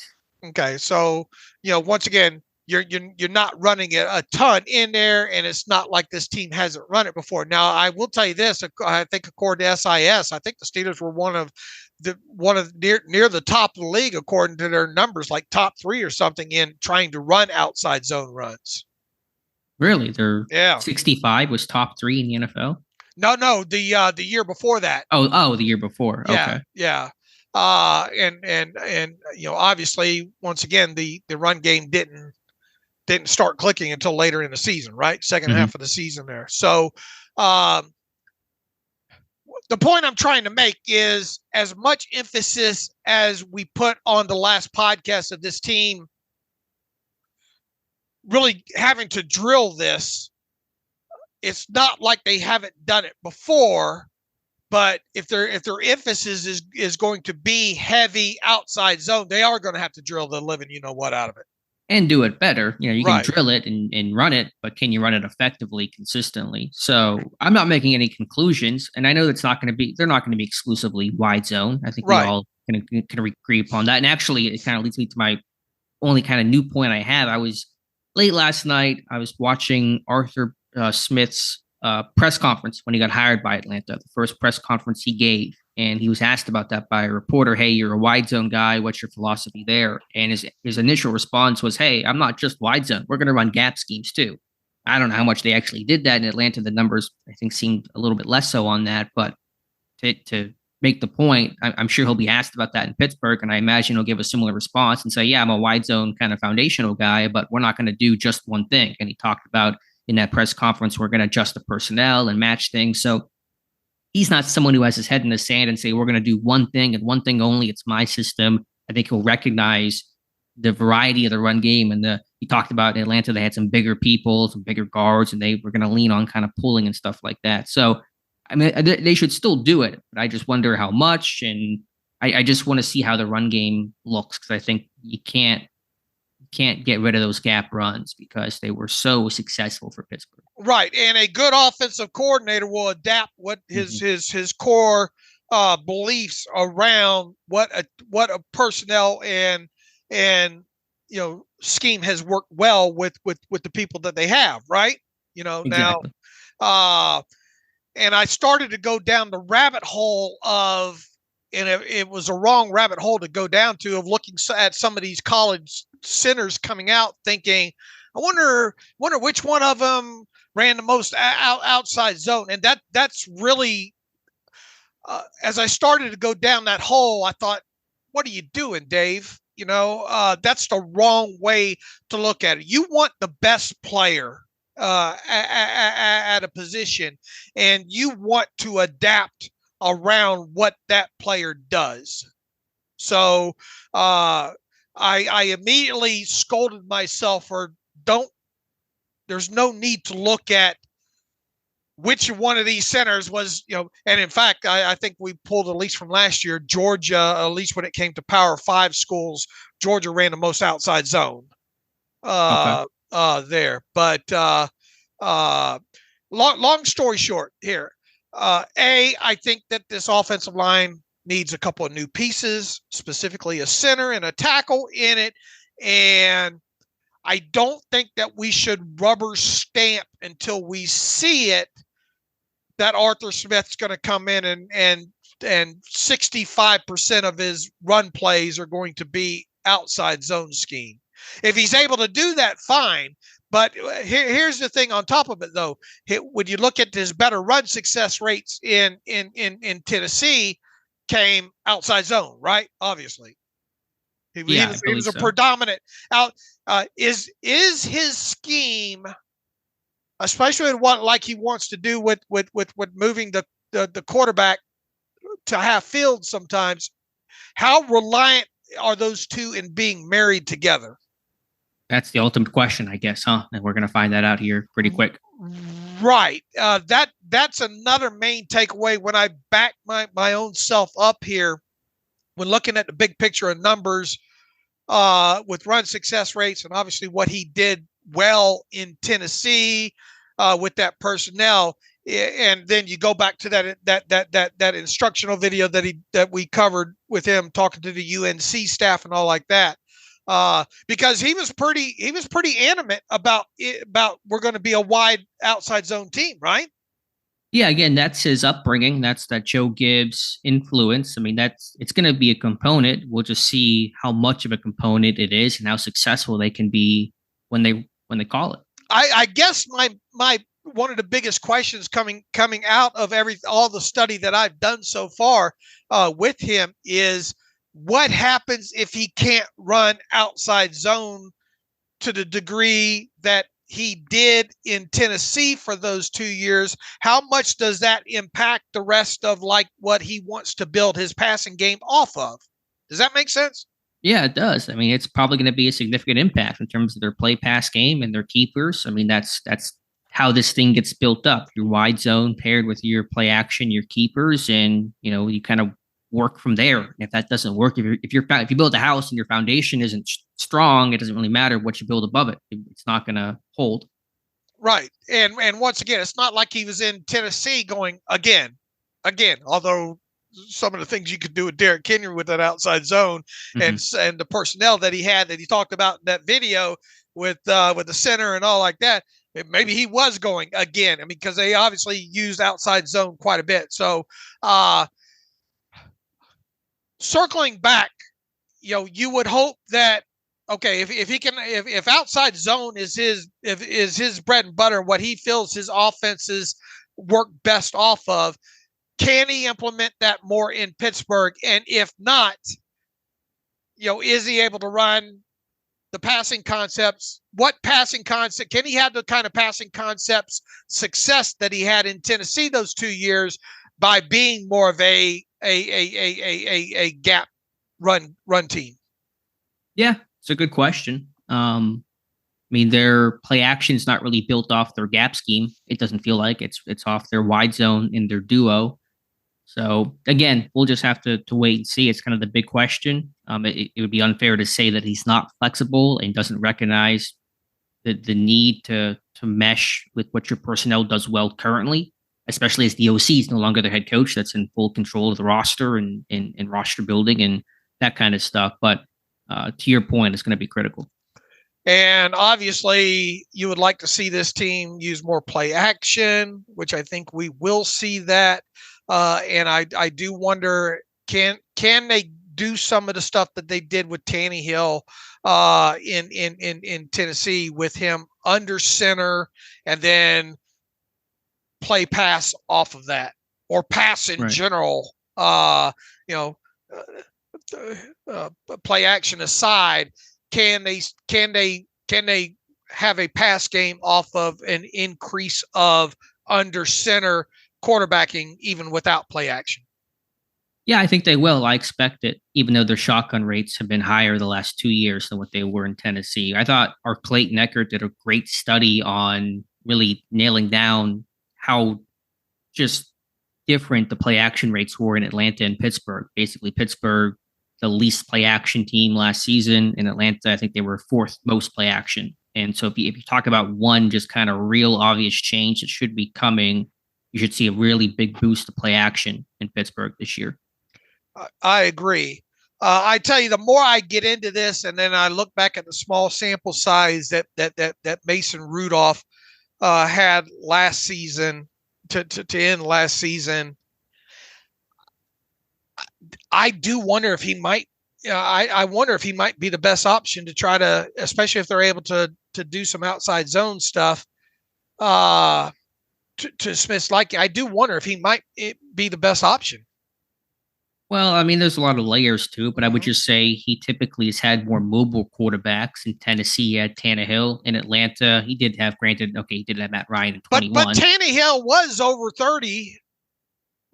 Okay, so once again, you're not running it a ton in there, and it's not like this team hasn't run it before. Now, I will tell you this: I think according to SIS, I think the Steelers were one of near the top of the league according to their numbers, like top 3 or something in trying to run outside zone runs. Really, their 65 was top 3 in the NFL. No, the year before that. Oh, the year before. Okay. Yeah. And obviously, once again, the run game didn't start clicking until later in the season, right? Second half of the season there. So the point I'm trying to make is, as much emphasis as we put on the last podcast of this team really having to drill this, it's not like they haven't done it before. But if their emphasis is going to be heavy outside zone, they are going to have to drill the living out of it. And do it better. You can drill it and run it, but can you run it effectively, consistently? So I'm not making any conclusions. And I know they're not going to be exclusively wide zone. I think we all can agree upon that. And actually, it kind of leads me to my only kind of new point I have. I was late last night. I was watching Arthur Smith's press conference when he got hired by Atlanta, the first press conference he gave. And he was asked about that by a reporter. Hey, you're a wide zone guy. What's your philosophy there? And his initial response was, hey, I'm not just wide zone. We're going to run gap schemes too. I don't know how much they actually did that in Atlanta. The numbers, I think, seemed a little bit less so on that. But to make the point, I'm sure he'll be asked about that in Pittsburgh. And I imagine he'll give a similar response and say, yeah, I'm a wide zone kind of foundational guy, but we're not going to do just one thing. And he talked about in that press conference, we're going to adjust the personnel and match things. So he's not someone who has his head in the sand and say, we're going to do one thing and one thing only. It's my system. I think he'll recognize the variety of the run game. And he talked about in Atlanta, they had some bigger people, some bigger guards, and they were going to lean on kind of pulling and stuff like that. So, I mean, they should still do it, but I just wonder how much. And I just want to see how the run game looks, because I think you can't can't get rid of those gap runs because they were so successful for Pittsburgh. Right, and a good offensive coordinator will adapt what his core beliefs around what a personnel and scheme has worked well with the people that they have. Right, Exactly. now. And I started to go down the rabbit hole of, and it was a wrong rabbit hole to go down to, of looking at some of these college centers coming out, thinking, I wonder which one of them ran the most outside zone. And that's really, as I started to go down that hole, I thought, what are you doing, Dave? That's the wrong way to look at it. You want the best player at a position, and you want to adapt around what that player does. So I immediately scolded myself for there's no need to look at which one of these centers was, and in fact, I think we pulled, at least from last year, Georgia, at least when it came to Power 5 schools, Georgia ran the most outside zone. Okay. There. But long story short here, I think that this offensive line needs a couple of new pieces, specifically a center and a tackle in it. And I don't think that we should rubber stamp until we see it that Arthur Smith's going to come in and 65% of his run plays are going to be outside zone scheme. If he's able to do that, fine. But here's the thing on top of it, though. When you look at his better run success rates in Tennessee, came outside zone, right? Obviously, he was a predominant out. Is his scheme, especially in what like he wants to do with moving the quarterback to half field sometimes? How reliant are those two in being married together? That's the ultimate question, I guess, huh? And we're going to find that out here pretty quick. Right. That's another main takeaway when I back my own self up here when looking at the big picture of numbers with run success rates and obviously what he did well in Tennessee with that personnel. And then you go back to that instructional video that we covered with him talking to the UNC staff and all like that. Because he was pretty animate about we're going to be a wide outside zone team, right? Yeah, again, that's his upbringing. That's that Joe Gibbs influence. I mean, it's going to be a component. We'll just see how much of a component it is and how successful they can be when they call it. I guess my one of the biggest questions coming out of all the study that I've done so far with him is, what happens if he can't run outside zone to the degree that he did in Tennessee for those 2 years? How much does that impact the rest of like what he wants to build his passing game off of? Does that make sense? Yeah, it does. I mean, it's probably going to be a significant impact in terms of their play pass game and their keepers. I mean, that's how this thing gets built up. Your wide zone paired with your play action, your keepers, and you kind of work from there. If that doesn't work, if you build a house and your foundation isn't strong, it doesn't really matter what you build above it. It's not going to hold. Right. And once again, it's not like he was in Tennessee going again, although some of the things you could do with Derrick Henry with that outside zone and the personnel that he talked about in that video with the center and all like that, maybe he was going again. I mean, because they obviously used outside zone quite a bit. So, circling back, you would hope that, okay, if outside zone is his bread and butter, what he feels his offenses work best off of, can he implement that more in Pittsburgh? And if not, is he able to run the passing concepts? What passing concept can he have? The kind of passing concepts success that he had in Tennessee those 2 years by being more of a gap run team? Yeah, it's a good question. I mean, their play action is not really built off their gap scheme. It doesn't feel like it's off their wide zone in their duo. So again, we'll just have to wait and see. It's kind of the big question. It would be unfair to say that he's not flexible and doesn't recognize the need to mesh with what your personnel does well currently, especially as the OC is no longer the head coach that's in full control of the roster and roster building and that kind of stuff. But to your point, it's going to be critical. And obviously, you would like to see this team use more play action, which I think we will see that. And I do wonder, can they do some of the stuff that they did with Tannehill in Tennessee with him under center and then play pass off of that, or pass in general, play action aside, can they have a pass game off of an increase of under center quarterbacking even without play action? Yeah, I think they will. I expect it, even though their shotgun rates have been higher the last 2 years than what they were in Tennessee. I thought our Clayton Eckert did a great study on really nailing down how just different the play action rates were in Atlanta and Pittsburgh. Basically, Pittsburgh, the least play action team last season. In Atlanta, I think they were fourth most play action. And so if you talk about one just kind of real obvious change that should be coming, you should see a really big boost to play action in Pittsburgh this year. I agree. I tell you, the more I get into this, and then I look back at the small sample size that Mason Rudolph had last season to end last season, I do wonder if he might. I wonder if he might be the best option to try to, especially if they're able to do some outside zone stuff. To Smith's liking, I do wonder if he might be the best option. Well, I mean, there's a lot of layers to it, but I would just say he typically has had more mobile quarterbacks. In Tennessee, he had Tannehill. In Atlanta, he did have, he did have Matt Ryan in 21. But Tannehill was over 30.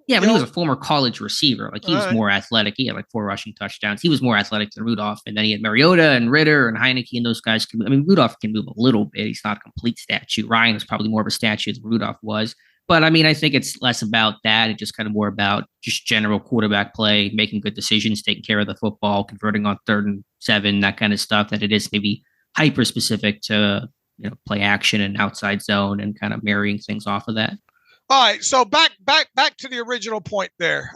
Yeah, but he was a former college receiver. Like, he was more athletic. He had like 4 rushing touchdowns. He was more athletic than Rudolph. And then he had Mariota and Ritter and Heineke, and those guys can. I mean, Rudolph can move a little bit. He's not a complete statue. Ryan was probably more of a statue than Rudolph was. But I mean, I think it's less about that. It's just kind of more about just general quarterback play, making good decisions, taking care of the football, converting on 3rd and 7, that kind of stuff. That it is maybe hyper specific to play action and outside zone and kind of marrying things off of that. All right, so back to the original point there.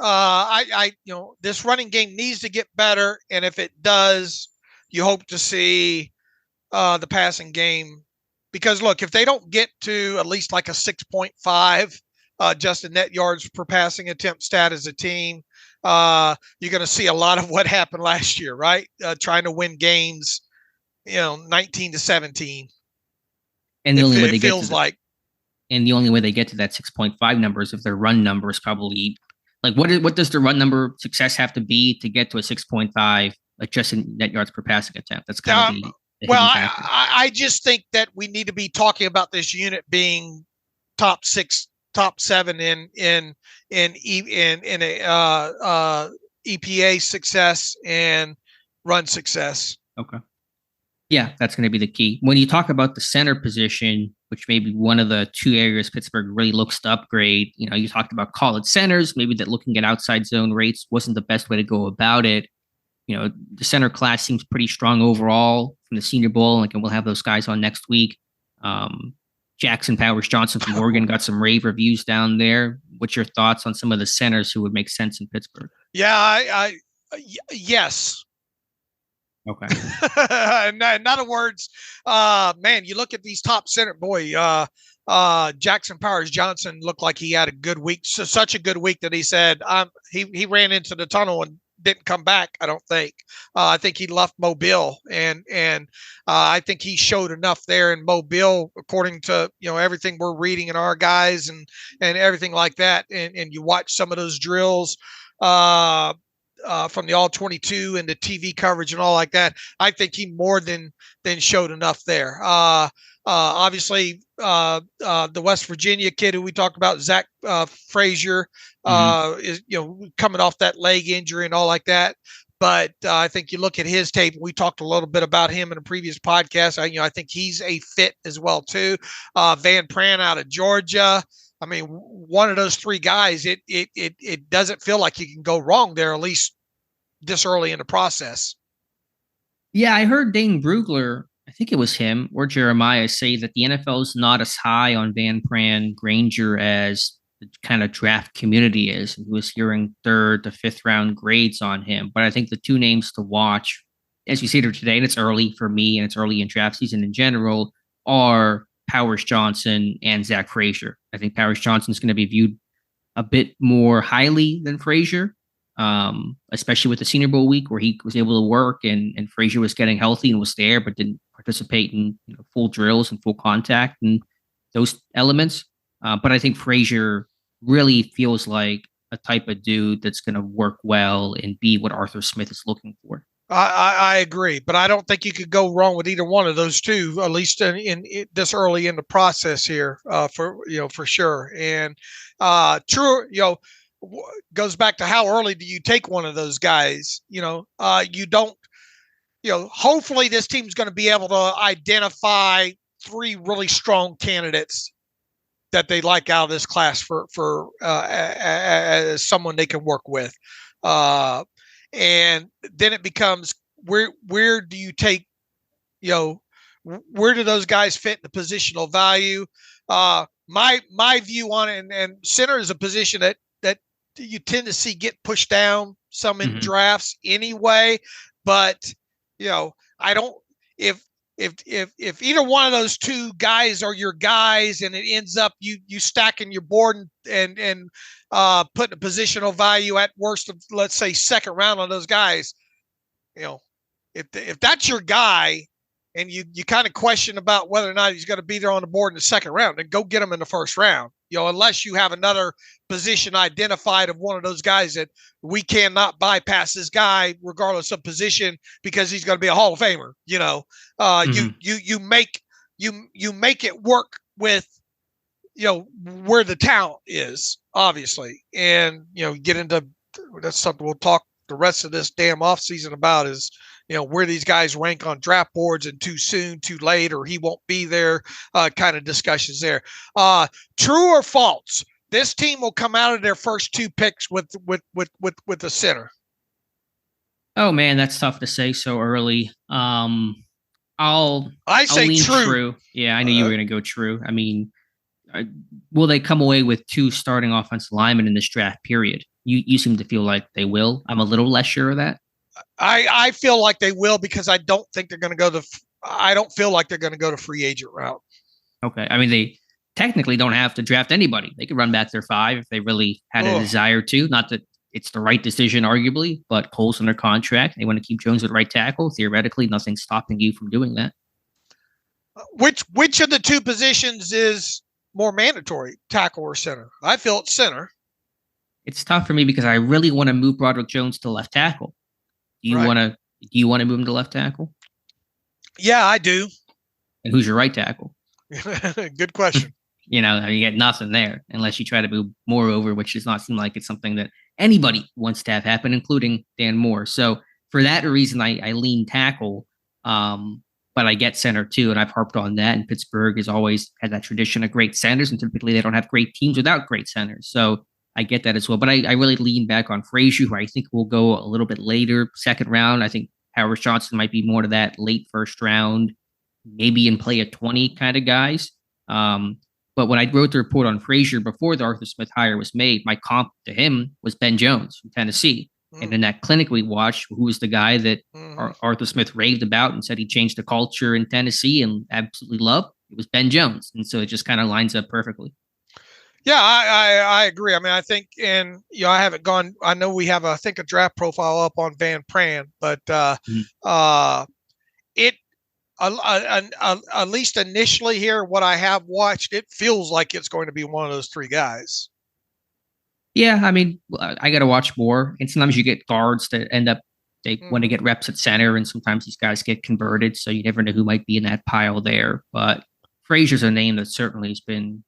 This running game needs to get better, and if it does, you hope to see the passing game. Because look, if they don't get to at least like a 6.5 adjusted net yards per passing attempt stat as a team, you're going to see a lot of what happened last year, right? Trying to win games, 19-17. And the only way they get to and the only way they get to that 6.5 number is if their run number is probably like what does the run number success have to be to get to a 6.5 adjusted net yards per passing attempt? That's kind of well, I just think that we need to be talking about this unit being top 6, top 7 in a EPA success and run success. Okay. Yeah, that's going to be the key. When you talk about the center position, which may be one of the 2 areas Pittsburgh really looks to upgrade, you talked about college centers, maybe that looking at outside zone rates wasn't the best way to go about it. The center class seems pretty strong overall from the Senior Bowl. And we'll have those guys on next week. Jackson Powers Johnson from Oregon got some rave reviews down there. What's your thoughts on some of the centers who would make sense in Pittsburgh? Yeah, yes. Okay. In other words, man, you look at these top center, Jackson Powers Johnson looked like he had a good week. So such a good week that he said he ran into the tunnel and didn't come back. I don't think. I think he left Mobile, and I think he showed enough there in Mobile, according to everything we're reading in our guys and everything like that. And you watch some of those drills from the All-22 and the TV coverage and all like that. I think he more than showed enough there. Obviously, the West Virginia kid who we talked about, Zach Frazier, is coming off that leg injury and all like that. But I think you look at his tape. We talked a little bit about him in a previous podcast. I think he's a fit as well too. Van Pran out of Georgia. I mean, one of those three guys. It doesn't feel like you can go wrong there, at least this early in the process. Yeah, I heard Dane Brugler, I think it was him or Jeremiah, say that the NFL is not as high on Van Pran Granger as the kind of draft community is. He was hearing 3rd to 5th round grades on him. But I think the two names to watch, as you see there today, and it's early for me and it's early in draft season in general, are Powers Johnson and Zach Frazier. I think Powers Johnson is going to be viewed a bit more highly than Frazier. Especially with the Senior Bowl week where he was able to work and Frazier was getting healthy and was there, but didn't participate in full drills and full contact and those elements. But I think Frazier really feels like a type of dude that's going to work well and be what Arthur Smith is looking for. I agree, but I don't think you could go wrong with either one of those two, at least in this early in the process here, for sure. And true, goes back to how early do you take one of those guys? You don't, hopefully this team's going to be able to identify 3 really strong candidates that they like out of this class for as someone they can work with. And then it becomes where do you take, where do those guys fit in the positional value? My view on it, and center is a position that you tend to see get pushed down some in drafts anyway. But, I don't, if either one of those two guys are your guys and it ends up you stacking your board and putting a positional value at worst of, let's say, 2nd round on those guys, if that's your guy and you kind of question about whether or not he's going to be there on the board in the 2nd round, then go get him in the 1st round. Unless you have another position identified of one of those guys that we cannot bypass this guy regardless of position because he's going to be a Hall of Famer. You make it work with where the talent is, obviously, and get into that's something we'll talk the rest of this damn offseason about is where these guys rank on draft boards and too soon, too late, or he won't be there, kind of discussions there. True or false? This team will come out of their first 2 picks with the center. Oh man, that's tough to say so early. I'll say true. Yeah, I knew you were going to go true. I mean, will they come away with 2 starting offensive linemen in this draft period? You seem to feel like they will. I'm a little less sure of that. I feel like they will because I don't think they're going to go I don't feel like they're going to go to free agent route. Okay. I mean, they technically don't have to draft anybody. They could run back their 5 if they really had a desire to. Not that it's the right decision, arguably, but Cole's under contract. They want to keep Jones at right tackle. Theoretically, nothing's stopping you from doing that. Which of the 2 positions is more mandatory, tackle or center? I feel it's center. It's tough for me because I really want to move Broderick Jones to left tackle. Do you want to move him to left tackle? Yeah, I do. And who's your right tackle? Good question. You get nothing there unless you try to move Moore over, which does not seem like it's something that anybody wants to have happen, including Dan Moore. So for that reason, I lean tackle, but I get center too, and I've harped on that. And Pittsburgh has always had that tradition of great centers, and typically they don't have great teams without great centers. So I get that as well. But I really lean back on Frazier, who I think will go a little bit later, 2nd round. I think Powers Johnson might be more to that late 1st round, maybe in play at 20 kind of guys. But when I wrote the report on Frazier before the Arthur Smith hire was made, my comp to him was Ben Jones from Tennessee. And in that clinic we watched, who was the guy that Arthur Smith raved about and said he changed the culture in Tennessee and absolutely loved, it was Ben Jones. And so it just kind of lines up perfectly. Yeah, I agree. I mean, I think, and I haven't gone. I know we have, I think, a draft profile up on Van Pran, but at least initially here, what I have watched, it feels like it's going to be one of those 3 guys. Yeah, I mean, I got to watch more, and sometimes you get guards that end up they want to get reps at center, and sometimes these guys get converted, so you never know who might be in that pile there. But Frazier's a name that certainly has been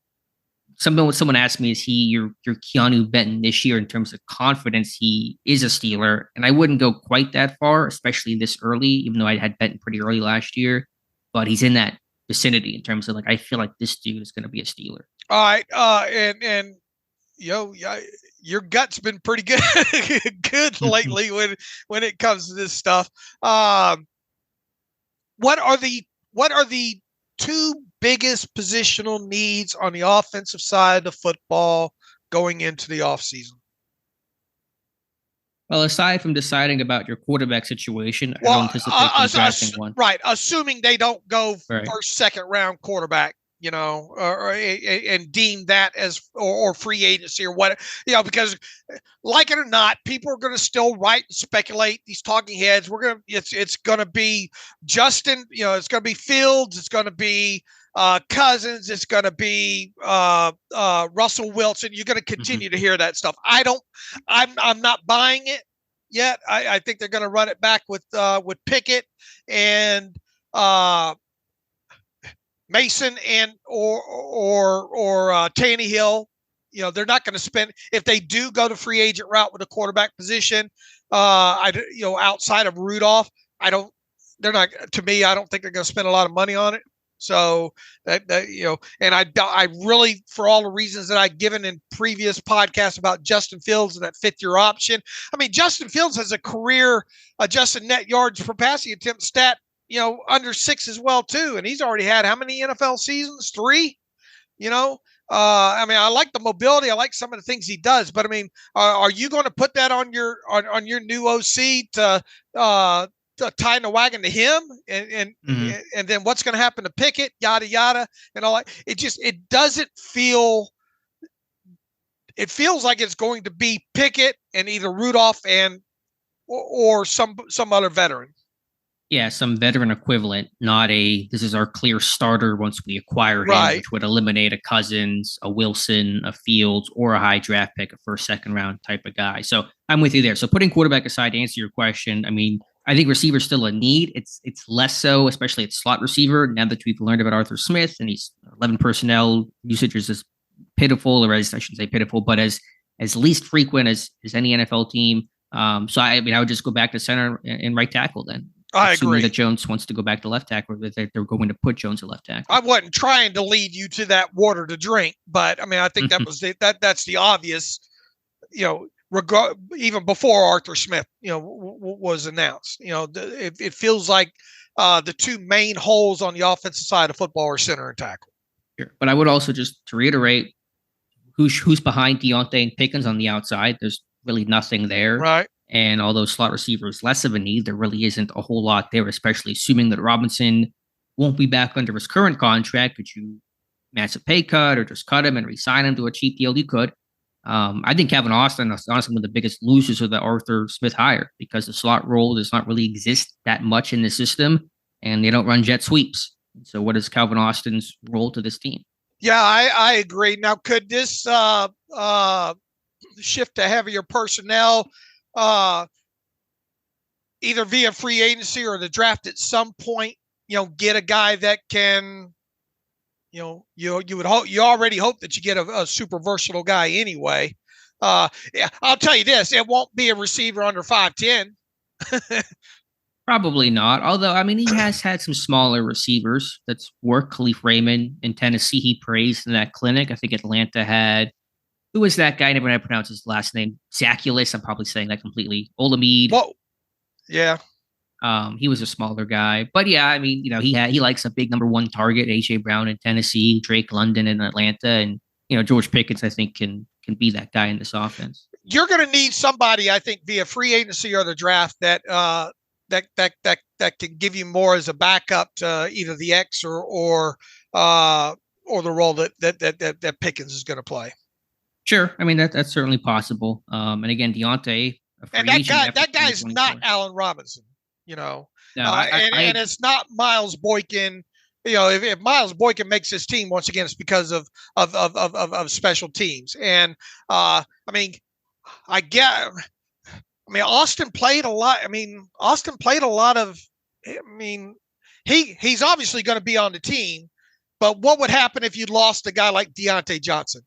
someone asked me, is he your Keanu Benton this year in terms of confidence? He is a Steeler, and I wouldn't go quite that far, especially this early, even though I had Benton pretty early last year. But he's in that vicinity in terms of, like, I feel like this dude is going to be a Steeler. All right, and your gut's been pretty good good lately when it comes to this stuff. What are the two biggest positional needs on the offensive side of football going into the offseason? Well, aside from deciding about your quarterback situation, I don't anticipate drafting one. Right, assuming they don't go first, second round quarterback, and deem that as or free agency or what, because like it or not, people are going to still write and speculate. These talking heads, it's going to be Justin, it's going to be Fields, it's going to be Cousins, it's going to be Russell Wilson. You're going to continue to hear that stuff. I'm not buying it yet. I think they're going to run it back with Pickett and Mason and or Tannehill. They're not going to spend, if they do go the free agent route with a quarterback position. Outside of Rudolph, I don't think they're going to spend a lot of money on it. So and I really, for all the reasons that I've given in previous podcasts about Justin Fields and that fifth-year option. I mean, Justin Fields has a career adjusted net yards per passing attempt stat, under 6 as well too, and he's already had how many NFL seasons? 3. I like the mobility. I like some of the things he does, but I mean, are you going to put that on your new OC to tying the wagon to him, and then what's going to happen to Pickett, yada yada, and all that? It doesn't feel. It feels like it's going to be Pickett and either Rudolph or some other veteran. Yeah, some veteran equivalent, not this is our clear starter once we acquire him, right, which would eliminate a Cousins, a Wilson, a Fields, or a high draft pick, a first, second round type of guy. So I'm with you there. So putting quarterback aside, to answer your question, I mean, I think receiver's still a need. It's less so, especially at slot receiver, now that we've learned about Arthur Smith and he's 11 personnel usage is as pitiful, or as I shouldn't say pitiful, but as least frequent as any NFL team. So I would just go back to center and right tackle then. I Assuming agree that Jones wants to go back to left tackle, that they're going to put Jones at left tackle. I wasn't trying to lead you to that water to drink, but I mean, I think that was that's the obvious, even before Arthur Smith, was announced. It feels like the two main holes on the offensive side of football are center and tackle. Sure. But I would also, just to reiterate, who's behind Deontay and Pickens on the outside? There's really nothing there. Right. And although slot receiver is less of a need, there really isn't a whole lot there, especially assuming that Robinson won't be back under his current contract. Could you match a pay cut or just cut him and re-sign him to a cheap deal? You could. I think Calvin Austin is honestly one of the biggest losers of the Arthur Smith hire, because the slot role does not really exist that much in the system, and they don't run jet sweeps. So what is Calvin Austin's role to this team? Yeah, I agree. Now, could this shift to heavier personnel either via free agency or the draft at some point, get a guy that can, you would hope, you already hope that you get a super versatile guy anyway. Yeah, I'll tell you this, it won't be a receiver under 5'10". Probably not. Although, I mean, he has had some smaller receivers that's worked. Khalif Raymond in Tennessee, he praised in that clinic. I think Atlanta had, who was that guy? I never know how to pronounce his last name. Zaculus. I'm probably saying that completely. Olamide. Whoa. Yeah. He was a smaller guy. But yeah, I mean, he likes a big number one target, A.J. Brown in Tennessee, Drake London in Atlanta. And, George Pickens, I think, can be that guy in this offense. You're going to need somebody, I think, via free agency or the draft that can give you more as a backup to either the X or the role that Pickens is going to play. Sure. I mean, that's certainly possible. And again, Deontay, and that guy's not Allen Robinson, No, and it's not Miles Boykin. If Miles Boykin makes his team, once again, it's because of special teams. And Austin played a lot. He's obviously going to be on the team. But what would happen if you lost a guy like Deontay Johnson?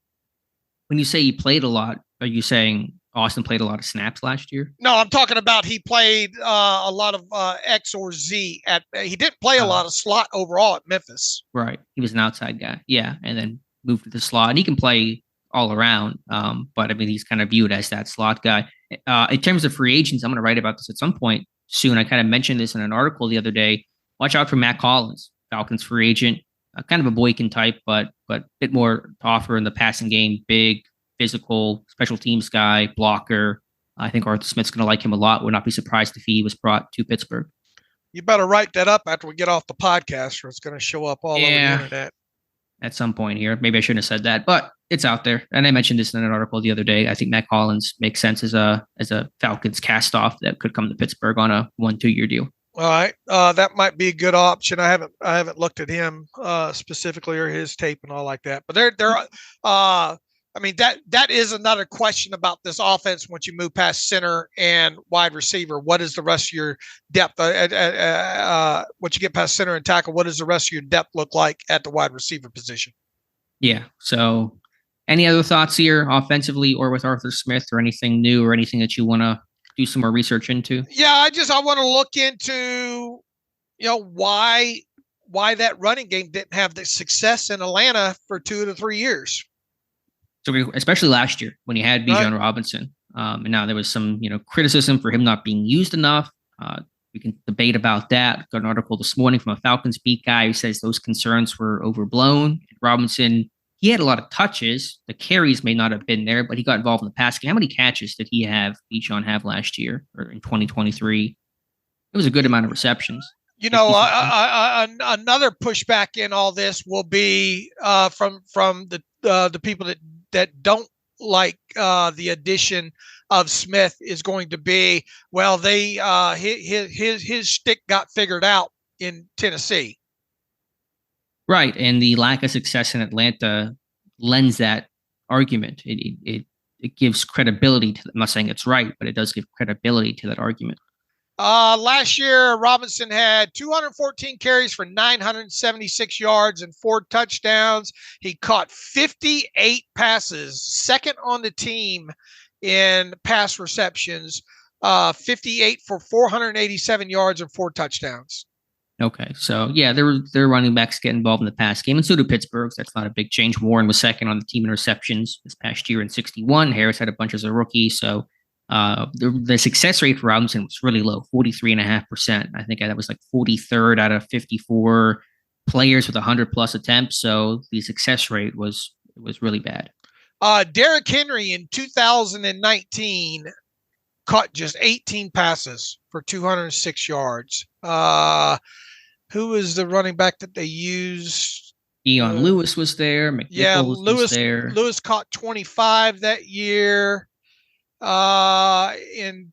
When you say he played a lot, are you saying Austin played a lot of snaps last year? No, I'm talking about he played a lot of X or Z. He didn't play a lot of slot overall at Memphis. Right. He was an outside guy. Yeah. And then moved to the slot. And he can play all around. But I mean, he's kind of viewed as that slot guy. In terms of free agents, I'm going to write about this at some point soon. I kind of mentioned this in an article the other day. Watch out for Matt Collins, Falcons free agent. Kind of a Boykin type, but a bit more to offer in the passing game. Big, physical, special teams guy, blocker. I think Arthur Smith's going to like him a lot. Would not be surprised if he was brought to Pittsburgh. You better write that up after we get off the podcast, or it's going to show up all over the internet. At some point here. Maybe I shouldn't have said that, but it's out there. And I mentioned this in an article the other day. I think Matt Collins makes sense as a Falcons cast off that could come to Pittsburgh on a 1-2 year deal. All right, that might be a good option. I haven't looked at him specifically or his tape and all like that. But I mean that is another question about this offense. Once you move past center and wide receiver, what is the rest of your depth? Once you get past center and tackle, what does the rest of your depth look like at the wide receiver position? Yeah. So, any other thoughts here, offensively or with Arthur Smith, or anything new, or anything that you want to do some more research into? Yeah, I want to look into, why that running game didn't have the success in Atlanta for 2 to 3 years. So especially last year when you had Bijan Robinson, and now there was some criticism for him not being used enough. We can debate about that. Got an article this morning from a Falcons beat guy who says those concerns were overblown. Robinson, he had a lot of touches. The carries may not have been there, but he got involved in the pass game. How many catches did he have, Bijan have last year or in 2023? It was a good amount of receptions. Another pushback in all this will be from the people that don't like the addition of Smith is going to be, well, his shtick got figured out in Tennessee. Right, and the lack of success in Atlanta lends that argument. It gives credibility to. I'm not saying it's right, but it does give credibility to that argument. Last year, Robinson had 214 carries for 976 yards and 4 touchdowns. He caught 58 passes, second on the team in pass receptions. 58 for 487 yards and 4 touchdowns. Okay, so yeah, their running backs get involved in the pass game, and so do Pittsburgh's. That's not a big change. Warren was second on the team in receptions this past year in 61. Harris had a bunch as a rookie, so the success rate for Robinson was really low, 43.5%. I think that was like 43rd out of 54 players with 100+ attempts. So the success rate was really bad. Derrick Henry in 2019 caught just 18 passes for 206 yards. Who was the running back that they used? Dion Lewis was there. McNichols was there. Lewis caught 25 that year. And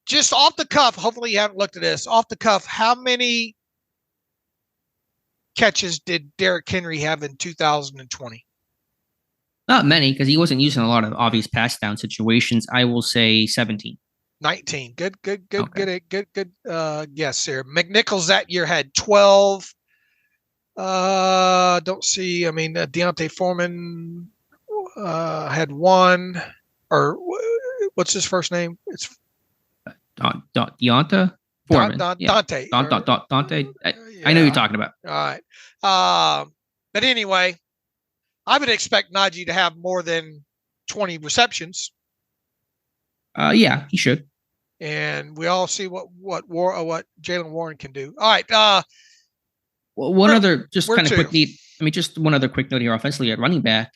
just off the cuff, hopefully you haven't looked at this. Off the cuff, how many catches did Derrick Henry have in 2020? Not many, because he wasn't using a lot of obvious pass down situations. I will say 17. 19. Good. Yes, sir. McNichols that year had 12. Don't see. I mean, Deontay Foreman had 1. Or what's his first name? It's Deonta Foreman. Dante. Dante. I know who you're talking about. All right. But anyway, I would expect Najee to have more than 20 receptions. Yeah, he should. And we all see what Jaylen Warren can do. All right. Well, one other quick note here offensively at running back.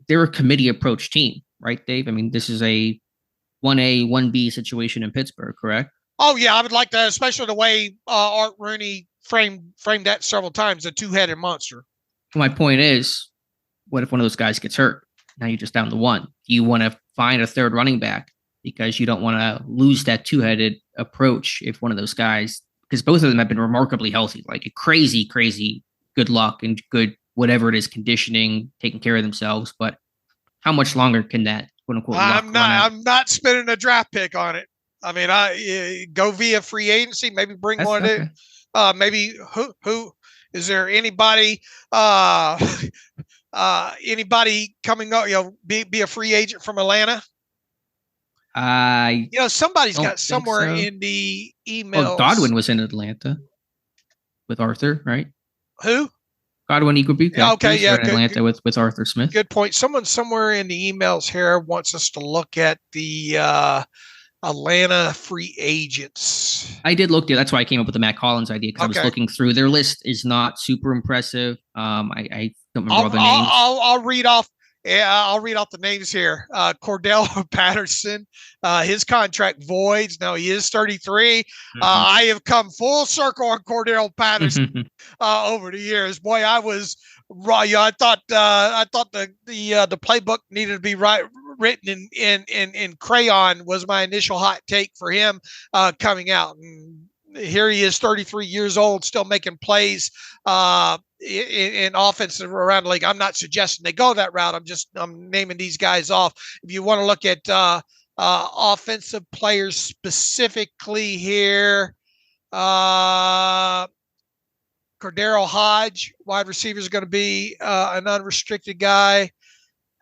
They're a committee approach team, right, Dave? I mean, this is a 1A, 1B situation in Pittsburgh, correct? Oh yeah, I would like to, especially the way Art Rooney framed that several times, a 2-headed monster. My point is, what if one of those guys gets hurt? Now you're just down to 1. Do you want to find a third running back because you don't want to lose that 2-headed approach if one of those guys, because both of them have been remarkably healthy, like a crazy good luck and good whatever it is, conditioning, taking care of themselves. But how much longer can that quote unquote luck run out? I'm not spending a draft pick on it. I mean, go via free agency, maybe bring one in. Maybe who Is there anybody anybody coming up? Be a free agent from Atlanta. Somebody's got somewhere in the emails. Oh, Godwin was in Atlanta with Arthur, right? Who? Godwin Iguabuka. Okay, yeah, in Atlanta with Arthur Smith. Good point. Someone somewhere in the emails here wants us to look at the Atlanta free agents. I did look there. That's why I came up with the Matt Collins idea, because I was looking through. Their list is not super impressive. I don't remember all the names. I'll read off. Yeah, I'll read off the names here. Cordell Patterson, his contract voids. Now he is 33. I have come full circle on Cordell Patterson over the years. Boy, I was right. I thought the playbook needed to be written in crayon was my initial hot take for him coming out. And here he is, 33 years old, still making plays in offensive around the league. I'm not suggesting they go that route. I'm naming these guys off. If you want to look at offensive players specifically here, Cordero Hodge, wide receiver, is going to be an unrestricted guy.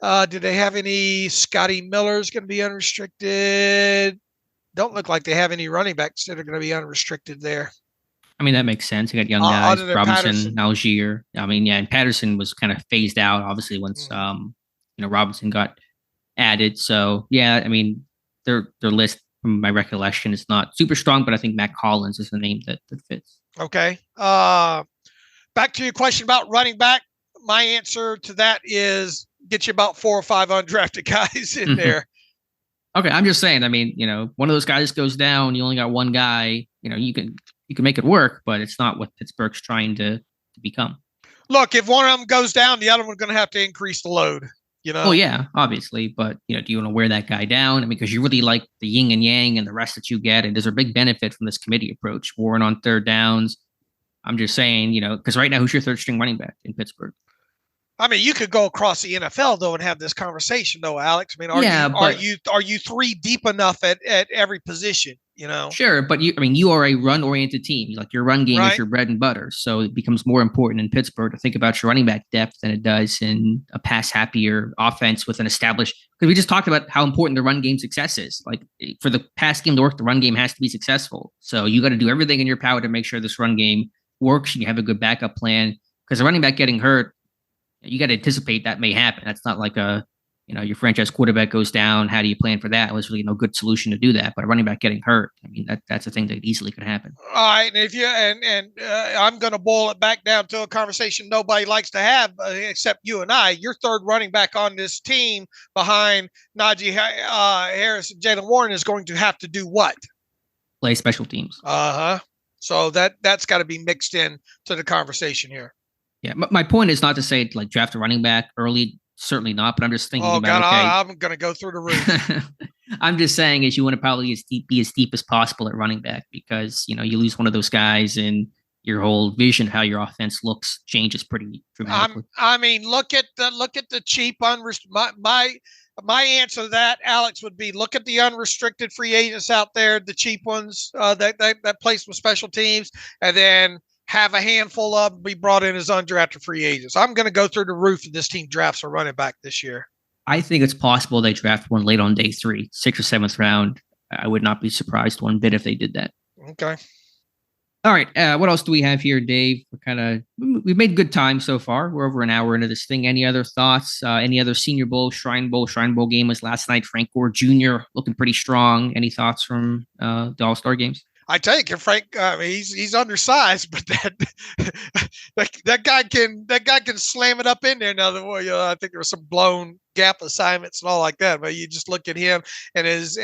Do they have any? Scotty Miller is going to be unrestricted. Don't look like they have any running backs that are going to be unrestricted there. I mean, that makes sense. You got young guys, Robinson, Algier. I mean, yeah, and Patterson was kind of phased out, obviously, once Robinson got added. So, yeah, I mean, their list, from my recollection, is not super strong, but I think Matt Collins is the name that fits. Okay. Back to your question about running back. My answer to that is get you about 4 or 5 undrafted guys in there. Okay, I'm just saying. I mean, one of those guys goes down. You only got one guy. You can make it work, but it's not what Pittsburgh's trying to become. Look, if one of them goes down, the other one's going to have to increase the load. Well, yeah, obviously, but do you want to wear that guy down? I mean, because you really like the yin and yang and the rest that you get, and there's a big benefit from this committee approach. Warren on third downs. I'm just saying, because right now, who's your third string running back in Pittsburgh? I mean, you could go across the NFL though and have this conversation though, Alex. I mean, are you 3 deep enough at every position? Sure, but you are a run-oriented team. Like, your run game is your bread and butter, so it becomes more important in Pittsburgh to think about your running back depth than it does in a pass-happier offense with an established. Because we just talked about how important the run game success is. Like, for the pass game to work, the run game has to be successful. So you got to do everything in your power to make sure this run game works, and you have a good backup plan. Because the running back getting hurt, you got to anticipate that may happen. That's not like your franchise quarterback goes down. How do you plan for that? It was really no good solution to do that. But a running back getting hurt, I mean, that's a thing that easily could happen. All right, and if you I'm going to boil it back down to a conversation nobody likes to have except you and I. Your third running back on this team behind Najee Harris and Jaylen Warren is going to have to do what? Play special teams. So that's got to be mixed in to the conversation here. Yeah, my point is not to say like draft a running back early. Certainly not. But I'm just thinking about. I'm going to go through the roof. I'm just saying is you want to probably be as deep as possible at running back, because you lose one of those guys and your whole vision how your offense looks changes pretty dramatically. I mean, look at the cheap my answer to that, Alex, would be look at the unrestricted free agents out there, the cheap ones that place with special teams, and then have a handful of them be brought in as undrafted free agents. I'm going to go through the roof if this team drafts a running back this year. I think it's possible they draft one late on day 3, 6th or 7th round. I would not be surprised one bit if they did that. Okay. All right. What else do we have here, Dave? We've made good time so far. We're over an hour into this thing. Any other thoughts? Any other Senior Bowl, Shrine Bowl? Shrine Bowl game was last night. Frank Gore Jr. looking pretty strong. Any thoughts from the All-Star games? I tell you, Frank, he's undersized, but that guy can slam it up in there. Now, I think there was some blown gap assignments and all like that. But you just look at him and his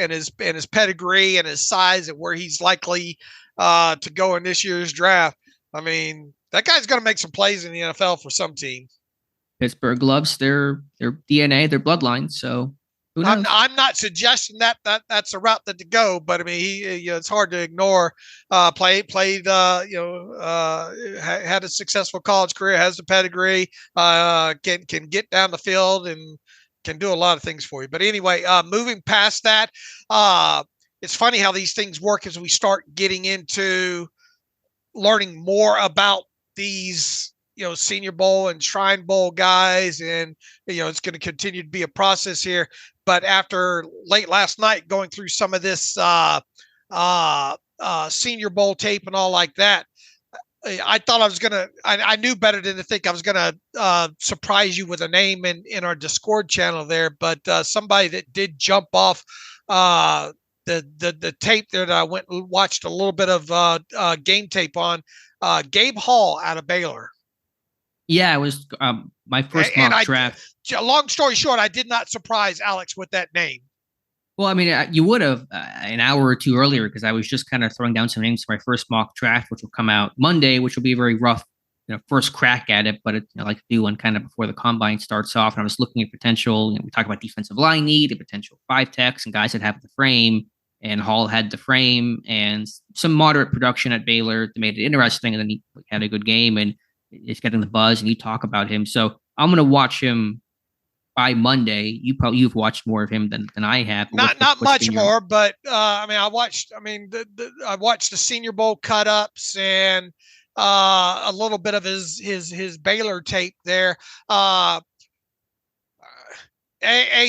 pedigree and his size and where he's likely to go in this year's draft. I mean, that guy's going to make some plays in the NFL for some team. Pittsburgh loves their DNA, their bloodline. So. I'm not suggesting that's a route to go, but I mean, it's hard to ignore. Played, had a successful college career, has the pedigree, can get down the field and can do a lot of things for you. But anyway, moving past that, it's funny how these things work as we start getting into learning more about these, Senior Bowl and Shrine Bowl guys, and it's going to continue to be a process here. But after late last night, going through some of this Senior Bowl tape and all like that, I thought I knew better than to think I was gonna surprise you with a name in our Discord channel there, but somebody that did jump off the tape there that I went and watched a little bit of game tape on, Gabe Hall out of Baylor. Yeah, it was my first mock draft. Long story short, I did not surprise Alex with that name. Well, I mean, you would have an hour or two earlier, because I was just kind of throwing down some names for my first mock draft, which will come out Monday, which will be a very rough, first crack at it. But I like to do one kind of before the combine starts off. And I was looking at potential. We talk about defensive line need, and potential 5-techs and guys that have the frame. And Hall had the frame and some moderate production at Baylor that made it interesting. And then he had a good game, and it's getting the buzz. And you talk about him, so I'm going to watch him by Monday. You've watched more of him than I have. Not much more, but I watched the Senior Bowl cut ups and a little bit of his Baylor tape there.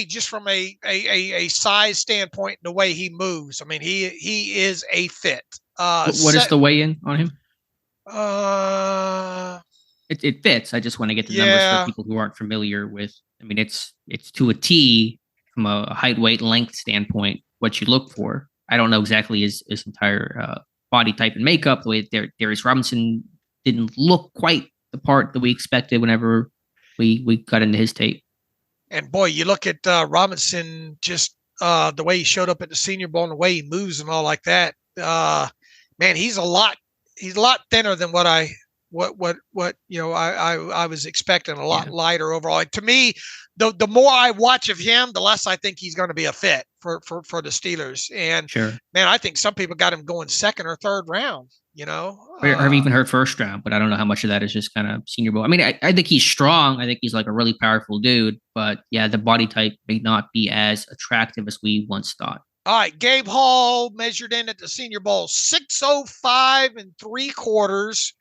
Just from a size standpoint and the way he moves, he is a fit. What is the weigh-in on him? It fits. I just want to get the numbers for people who aren't familiar with. It's to a T from a height, weight, length standpoint what you look for. I don't know exactly his entire body type and makeup. The way Darius Robinson didn't look quite the part that we expected whenever we got into his tape. And boy, you look at Robinson, just the way he showed up at the Senior Bowl and the way he moves and all like that. Man, he's a lot thinner than what I was expecting, a lot lighter overall. To me, the more I watch of him, the less I think he's going to be a fit for the Steelers. And man, I think some people got him going second or third round, or I've even heard first round, but I don't know how much of that is just kind of Senior Bowl. I think he's strong. I think he's like a really powerful dude, but yeah, the body type may not be as attractive as we once thought. All right, Gabe Hall measured in at the Senior Bowl, 6'05" 3/4.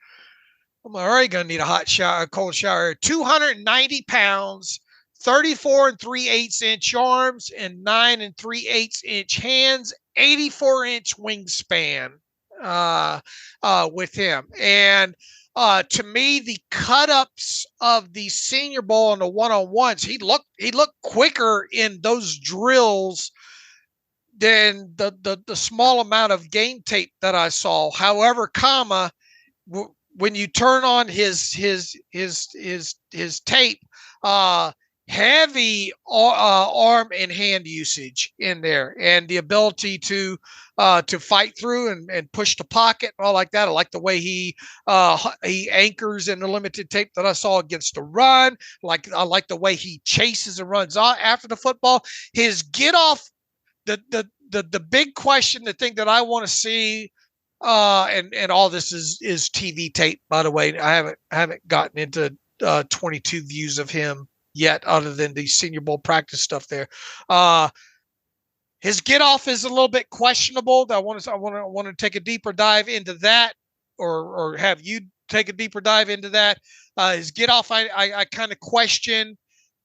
I'm already going to need a cold shower. 290 pounds, 34 3/8 inch arms, and 9 3/8 inch hands, 84-inch wingspan with him. And to me, the cut-ups of the Senior Bowl and the one-on-ones, he looked quicker in those drills than the small amount of game tape that I saw. However, when you turn on his tape, heavy arm and hand usage in there, and the ability to fight through and push the pocket and all like that. I like the way he anchors in the limited tape that I saw against the run. I like the way he chases and runs after the football. His get off, the big question, the thing that I want to see. And all this is TV tape, by the way. I haven't gotten into 22 views of him yet, other than the Senior Bowl practice stuff there. His get off is a little bit questionable. I want to take a deeper dive into that, or have you take a deeper dive into that. His get off, I kind of question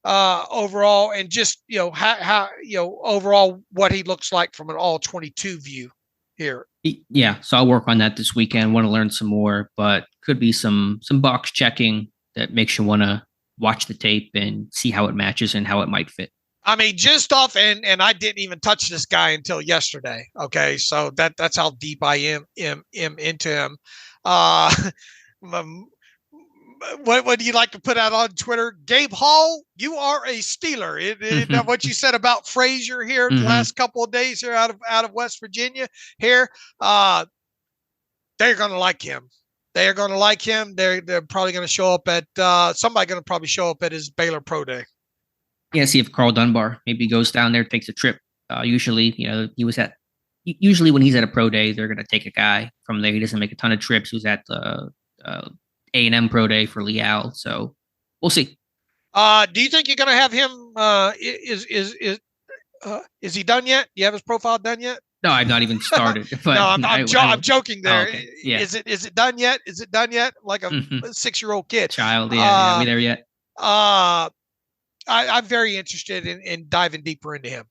overall, and just how overall what he looks like from an all 22 view here. Yeah, so I'll work on that this weekend. Want to learn some more, but could be some box checking that makes you want to watch the tape and see how it matches and how it might fit. Just off, and I didn't even touch this guy until yesterday. Okay, so that's how deep I am into him. What do you like to put out on Twitter? Gabe Hall, you are a Steeler. What you said about Frazier here the last couple of days here out of West Virginia here, they're going to like him. They are going to like him. They're probably going to show up at somebody going to probably show up at his Baylor Pro Day. Yeah, see if Carl Dunbar maybe goes down there, takes a trip. Usually when he's at a pro day, they're going to take a guy from there. He doesn't make a ton of trips. He was at the A&M Pro Day for Leal, so we'll see. Do you think you're going to have him? Is he done yet? Do you have his profile done yet? No, I've not even started. But no, I'm joking there. Oh, okay. Yeah. Is it done yet? Is it done yet? Like a 6-year-old kid. Child, yeah. Are we there yet? I'm very interested in diving deeper into him.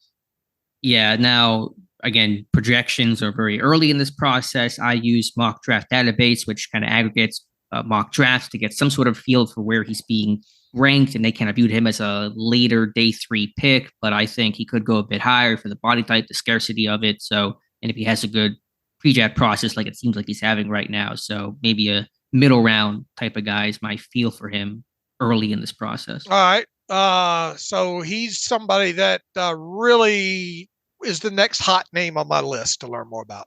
Yeah. Now, again, projections are very early in this process. I use Mock Draft Database, which kind of aggregates mock drafts to get some sort of feel for where he's being ranked, and they kind of viewed him as a later day 3 pick, but I think he could go a bit higher for the body type, the scarcity of it. So, and if he has a good pre-draft process like it seems like he's having right now, so maybe a middle round type of guy is my feel for him early in this process. All right. So he's somebody that really is the next hot name on my list to learn more about.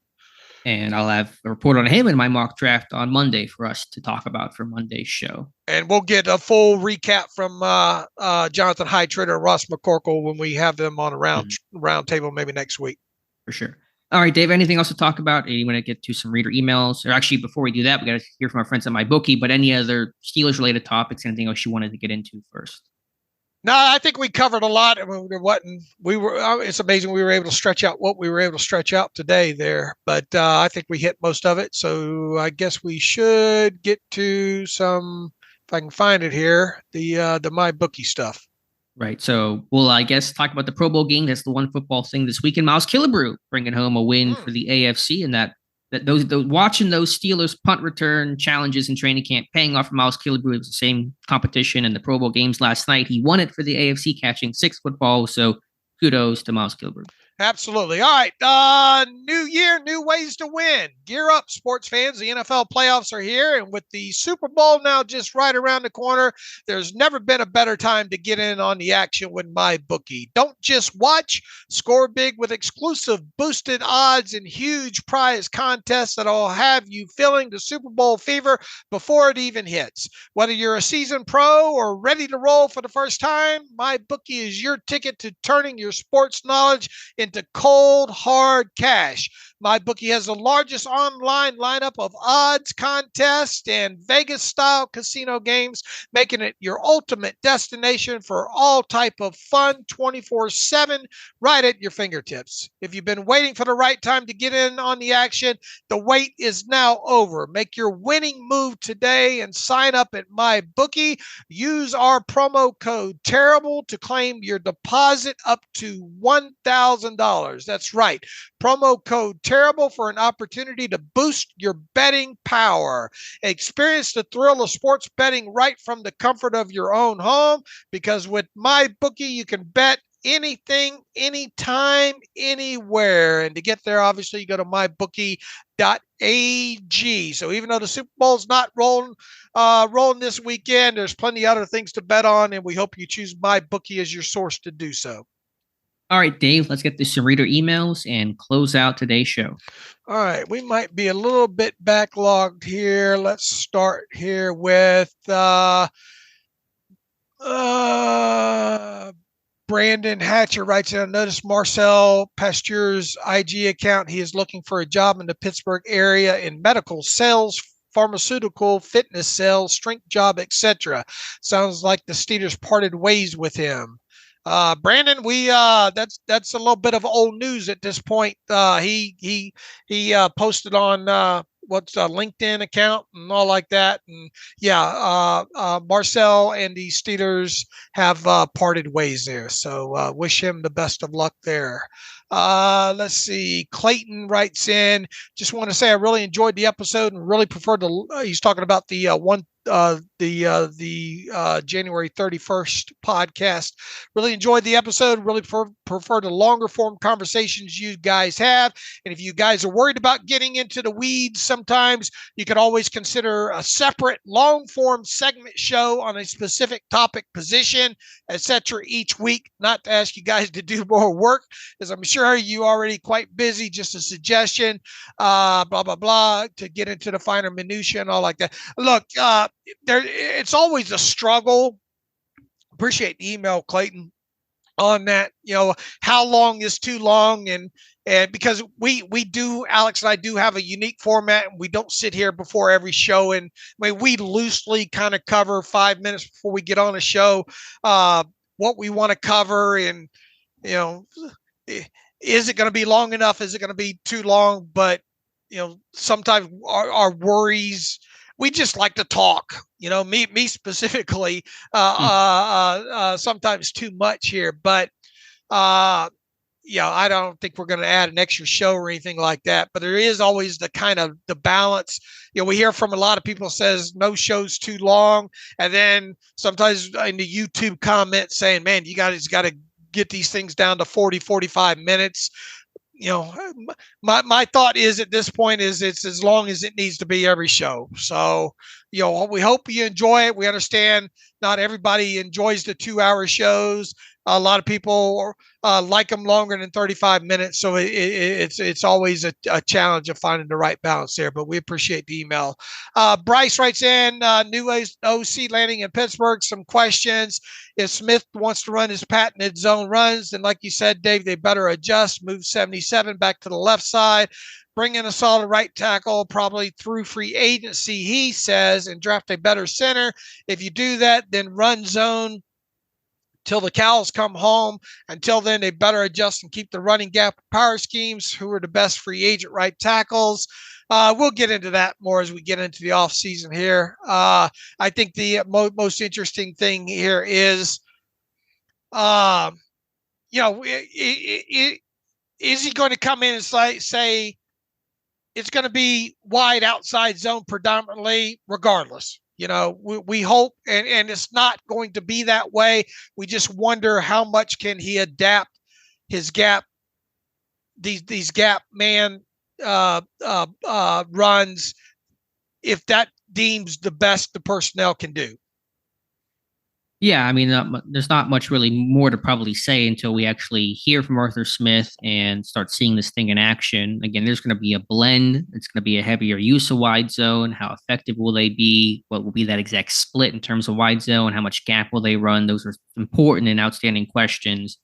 And I'll have a report on him in my mock draft on Monday for us to talk about for Monday's show. And we'll get a full recap from Jonathan Heitritter and Ross McCorkle when we have them on a round table maybe next week. For sure. All right, Dave, anything else to talk about? You want to get to some reader emails? Or actually, before we do that, we got to hear from our friends at MyBookie, but any other Steelers-related topics, anything else you wanted to get into first? No, I think we covered a lot. It's amazing we were able to stretch out what we were able to stretch out today there, but I think we hit most of it. So I guess we should get to some, if I can find it here, the MyBookie stuff. Right. So we'll, I guess, talk about the Pro Bowl game. That's the one football thing this weekend. Miles Killebrew bringing home a win for the AFC, and that those watching those Steelers punt return challenges in training camp paying off for Miles Killebrew. It was the same competition in the Pro Bowl games last night. He won it for the AFC, catching 6 footballs. So kudos to Miles Killebrew. Absolutely. All right. New year, new ways to win. Gear up, sports fans. The NFL playoffs are here. And with the Super Bowl now just right around the corner, there's never been a better time to get in on the action with MyBookie. Don't just watch. Score big with exclusive boosted odds and huge prize contests that'll have you feeling the Super Bowl fever before it even hits. Whether you're a seasoned pro or ready to roll for the first time, MyBookie is your ticket to turning your sports knowledge into cold, hard cash. MyBookie has the largest online lineup of odds, contests, and Vegas-style casino games, making it your ultimate destination for all type of fun 24/7 right at your fingertips. If you've been waiting for the right time to get in on the action, the wait is now over. Make your winning move today and sign up at MyBookie. Use our promo code TERRIBLE to claim your deposit up to $1,000. That's right. Promo code TERRIBLE for an opportunity to boost your betting power. Experience the thrill of sports betting right from the comfort of your own home, because with MyBookie, you can bet anything, anytime, anywhere. And to get there, obviously, you go to mybookie.ag. So even though the Super Bowl's not rolling this weekend, there's plenty of other things to bet on, and we hope you choose MyBookie as your source to do so. All right, Dave, let's get to some reader emails and close out today's show. All right, we might be a little bit backlogged here. Let's start here with Brandon Hatcher writes in, I noticed Marcel Pasteur's IG account. He is looking for a job in the Pittsburgh area in medical sales, pharmaceutical, fitness sales, strength job, etc. Sounds like the Steelers parted ways with him. Brandon, we that's a little bit of old news at this point. He posted on what's a LinkedIn account and all like that, and Marcel and the Steelers have parted ways there. So wish him the best of luck there. Let's see. Clayton writes in, just want to say I really enjoyed the episode and really preferred he's talking about the January 31st podcast. Really enjoyed the episode. Really prefer the longer form conversations you guys have. And if you guys are worried about getting into the weeds, sometimes you could always consider a separate long form segment show on a specific topic, position, etc. each week. Not to ask you guys to do more work, as I'm sure you already quite busy. Just a suggestion, blah, blah, blah, to get into the finer minutia and all like that. Look, it's always a struggle. Appreciate the email, Clayton, on that. You know, how long is too long, and because we do, Alex and I do have a unique format, and we don't sit here before every show, and we loosely kind of cover 5 minutes before we get on a show what we want to cover, and is it going to be long enough? Is it going to be too long? But, sometimes our worries, we just like to talk, me specifically, sometimes too much here, but, I don't think we're going to add an extra show or anything like that, but there is always the balance. We hear from a lot of people says no show's too long. And then sometimes in the YouTube comments saying, man, you guys got to get these things down to 40, 45 minutes. My thought is at this point is it's as long as it needs to be every show. So, we hope you enjoy it. We understand not everybody enjoys the 2-hour shows. A lot of people like them longer than 35 minutes. So it's always a challenge of finding the right balance there, but we appreciate the email. Bryce writes in, new OC landing in Pittsburgh, some questions. If Smith wants to run his patented zone runs, then like you said, Dave, they better adjust, move 77 back to the left side, bring in a solid right tackle, probably through free agency, he says, and draft a better center. If you do that, then run zone till the cows come home. Until then, they better adjust and keep the running gap power schemes. Who are the best free agent right tackles? We'll get into that more as we get into the off season here. I think the most interesting thing here is, is he going to come in and say it's going to be wide outside zone predominantly regardless? We hope, and it's not going to be that way. We just wonder how much can he adapt his gap, these gap man runs, if that deems the best the personnel can do. Yeah, I mean, there's not much really more to probably say until we actually hear from Arthur Smith and start seeing this thing in action. Again, there's going to be a blend. It's going to be a heavier use of wide zone. How effective will they be? What will be that exact split in terms of wide zone? How much gap will they run? Those are important and outstanding questions.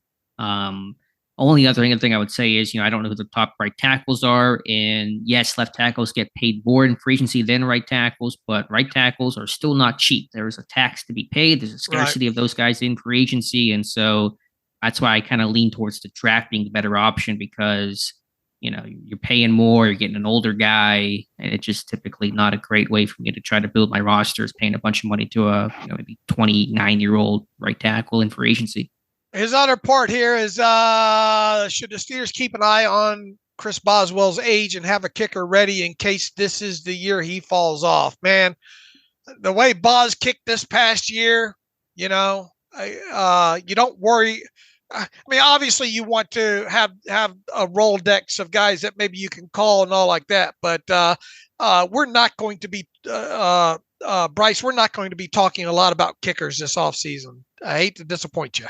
Only other thing I would say is, I don't know who the top right tackles are. And yes, left tackles get paid more in free agency than right tackles, but right tackles are still not cheap. There's a tax to be paid. There's a scarcity of those guys in free agency. And so that's why I kind of lean towards the draft being the better option because, you're paying more, you're getting an older guy, and it's just typically not a great way for me to try to build my rosters, paying a bunch of money to a, maybe 29-year-old right tackle in free agency. His other part here is, should the Steelers keep an eye on Chris Boswell's age and have a kicker ready in case this is the year he falls off? Man, the way Bos kicked this past year, you don't worry. I mean, obviously you want to have a Rolodex of guys that maybe you can call and all like that, but we're not going to be, Bryce, we're not going to be talking a lot about kickers this offseason. I hate to disappoint you.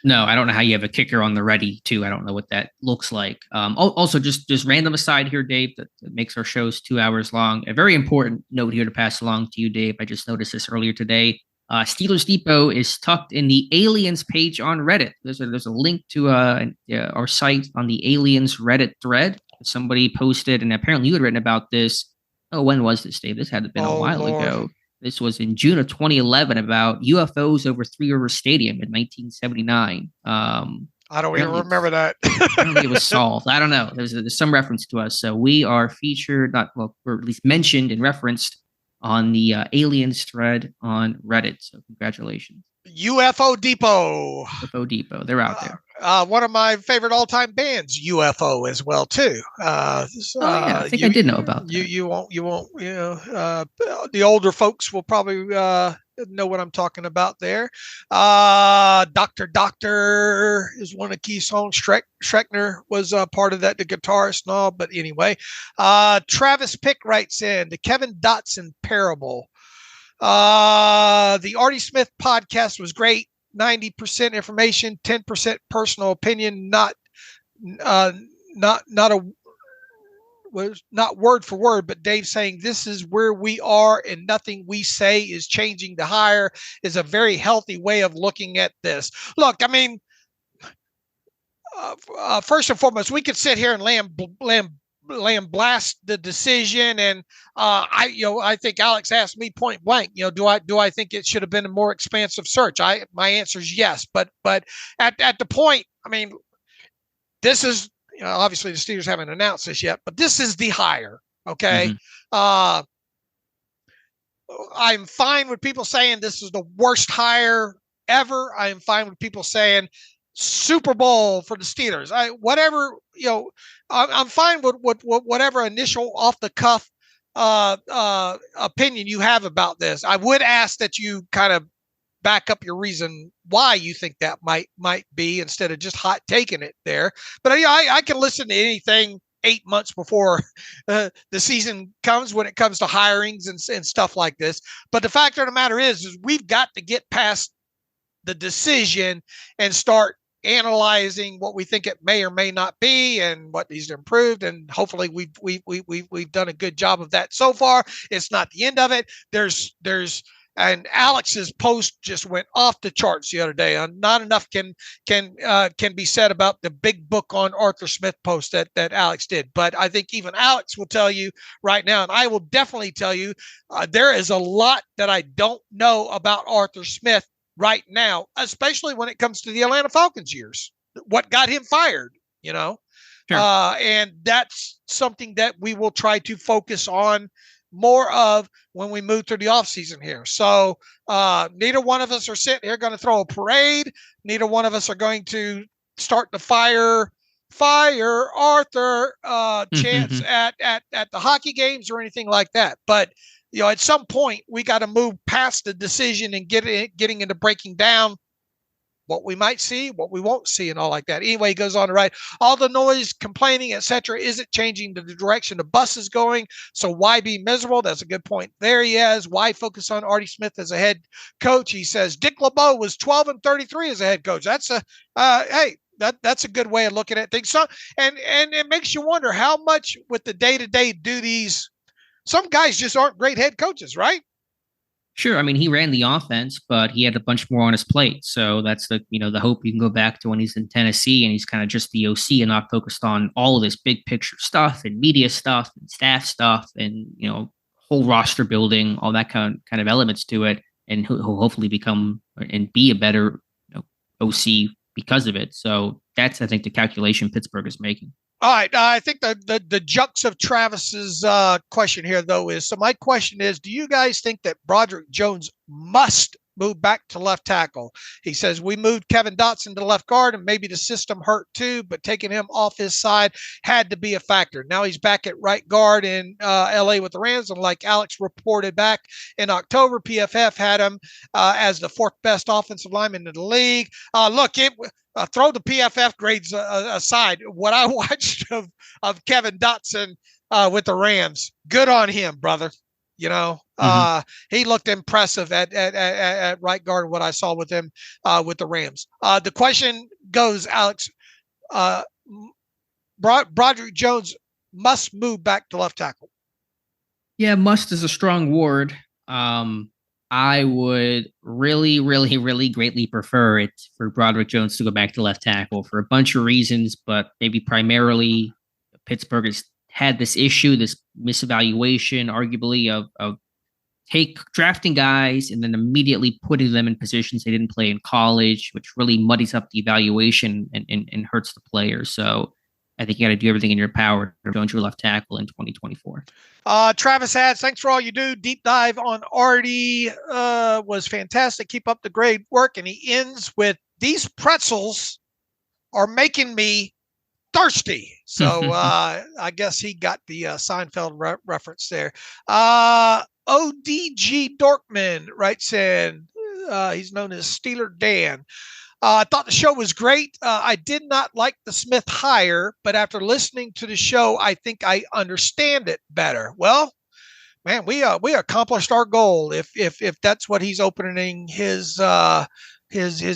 No, I don't know how you have a kicker on the ready too. I don't know what that looks like. Also, just random aside here, Dave, that makes our shows 2 hours long. A very important note here to pass along to you, Dave. I just noticed this earlier today. Steelers Depot is tucked in the Aliens page on Reddit. There's a link to our site on the Aliens Reddit thread. Somebody posted, and apparently you had written about this. Oh, when was this, Dave? This had been a while ago. This was in June of 2011 about UFOs over Three River Stadium in 1979. I don't even remember that. Apparently it was solved. I don't know. There's some reference to us. So we are featured, or at least mentioned and referenced on the Aliens thread on Reddit. So congratulations. UFO Depot. UFO Depot. They're out there. One of my favorite all-time bands, UFO, as well too. I think I did know about that. You won't. The older folks will probably know what I'm talking about there. Doctor is one of the key songs. Schreckner was part of that, the guitarist and all. But anyway, Travis Pick writes in the Kevin Dotson parable. The Artie Smith podcast was great. 90% information, 10% personal opinion, not word for word, but Dave saying this is where we are and nothing we say is changing the higher is a very healthy way of looking at this. Look, I mean, first and foremost, we could sit here and blast the decision, and I think Alex asked me point blank, do I think it should have been a more expansive search? My answer is yes, but at the point, I mean, this is, obviously the Steelers haven't announced this yet, but this is the hire. Okay. I'm fine with people saying this is the worst hire ever. I am fine with people saying Super Bowl for the Steelers. I'm fine with whatever initial off the cuff opinion you have about this. I would ask that you kind of back up your reason why you think that might be, instead of just hot taking it there. But I can listen to anything 8 months before the season comes when it comes to hirings and stuff like this. But the fact of the matter is we've got to get past the decision and start analyzing what we think it may or may not be and what needs to improve. And hopefully we've done a good job of that so far. It's not the end of it. And Alex's post just went off the charts the other day. Not enough can be said about the big book on Arthur Smith post that Alex did. But I think even Alex will tell you right now, and I will definitely tell you, there is a lot that I don't know about Arthur Smith right now, especially when it comes to the Atlanta Falcons years. What got him fired, Sure. And that's something that we will try to focus on more of when we move through the offseason here. So neither one of us are sitting here going to throw a parade. Neither one of us are going to start the fire Arthur chants at the hockey games or anything like that. But at some point we got to move past the decision and getting into breaking down what we might see, what we won't see, and all like that. Anyway, he goes on to write, all the noise, complaining, etc., isn't changing the direction the bus is going. So why be miserable? That's a good point. There he is. Why focus on Artie Smith as a head coach? He says Dick LeBeau was 12-33 as a head coach. That's that's a good way of looking at things. So, and it makes you wonder how much with the day-to-day duties, some guys just aren't great head coaches, right? Sure. I mean, he ran the offense, but he had a bunch more on his plate. So that's the hope you can go back to when he's in Tennessee and he's kind of just the OC and not focused on all of this big picture stuff and media stuff and staff stuff and, whole roster building, all that kind of elements to it. And he'll hopefully become and be a better OC because of it. So that's, I think, the calculation Pittsburgh is making. All right. I think the jux of Travis's question here, though, is, so my question is, do you guys think that Broderick Jones must move back to left tackle? He says, we moved Kevin Dotson to left guard and maybe the system hurt too, but taking him off his side had to be a factor. Now he's back at right guard in LA with the Rams. And like Alex reported back in October, PFF had him as the fourth best offensive lineman in the league. Throw the PFF grades aside. What I watched of Kevin Dotson with the Rams, good on him, brother. He looked impressive at right guard, what I saw with him with the Rams. The question goes, Alex, Broderick Jones must move back to left tackle. Yeah, must is a strong word. I would really, really, really greatly prefer it for Broderick Jones to go back to left tackle for a bunch of reasons, but maybe primarily Pittsburgh has had this issue, this misevaluation, arguably, of drafting guys and then immediately putting them in positions they didn't play in college, which really muddies up the evaluation and hurts the players. So I think you got to do everything in your power to go into left tackle in 2024. Travis adds, thanks for all you do. Deep dive on Artie was fantastic. Keep up the great work. And he ends with, these pretzels are making me thirsty. So I guess he got the Seinfeld reference there. ODG Dorkman writes in, he's known as Steeler Dan. I thought the show was great. I did not like the Smith hire, but after listening to the show, I think I understand it better. Well, man, we accomplished our goal if that's what he's opening his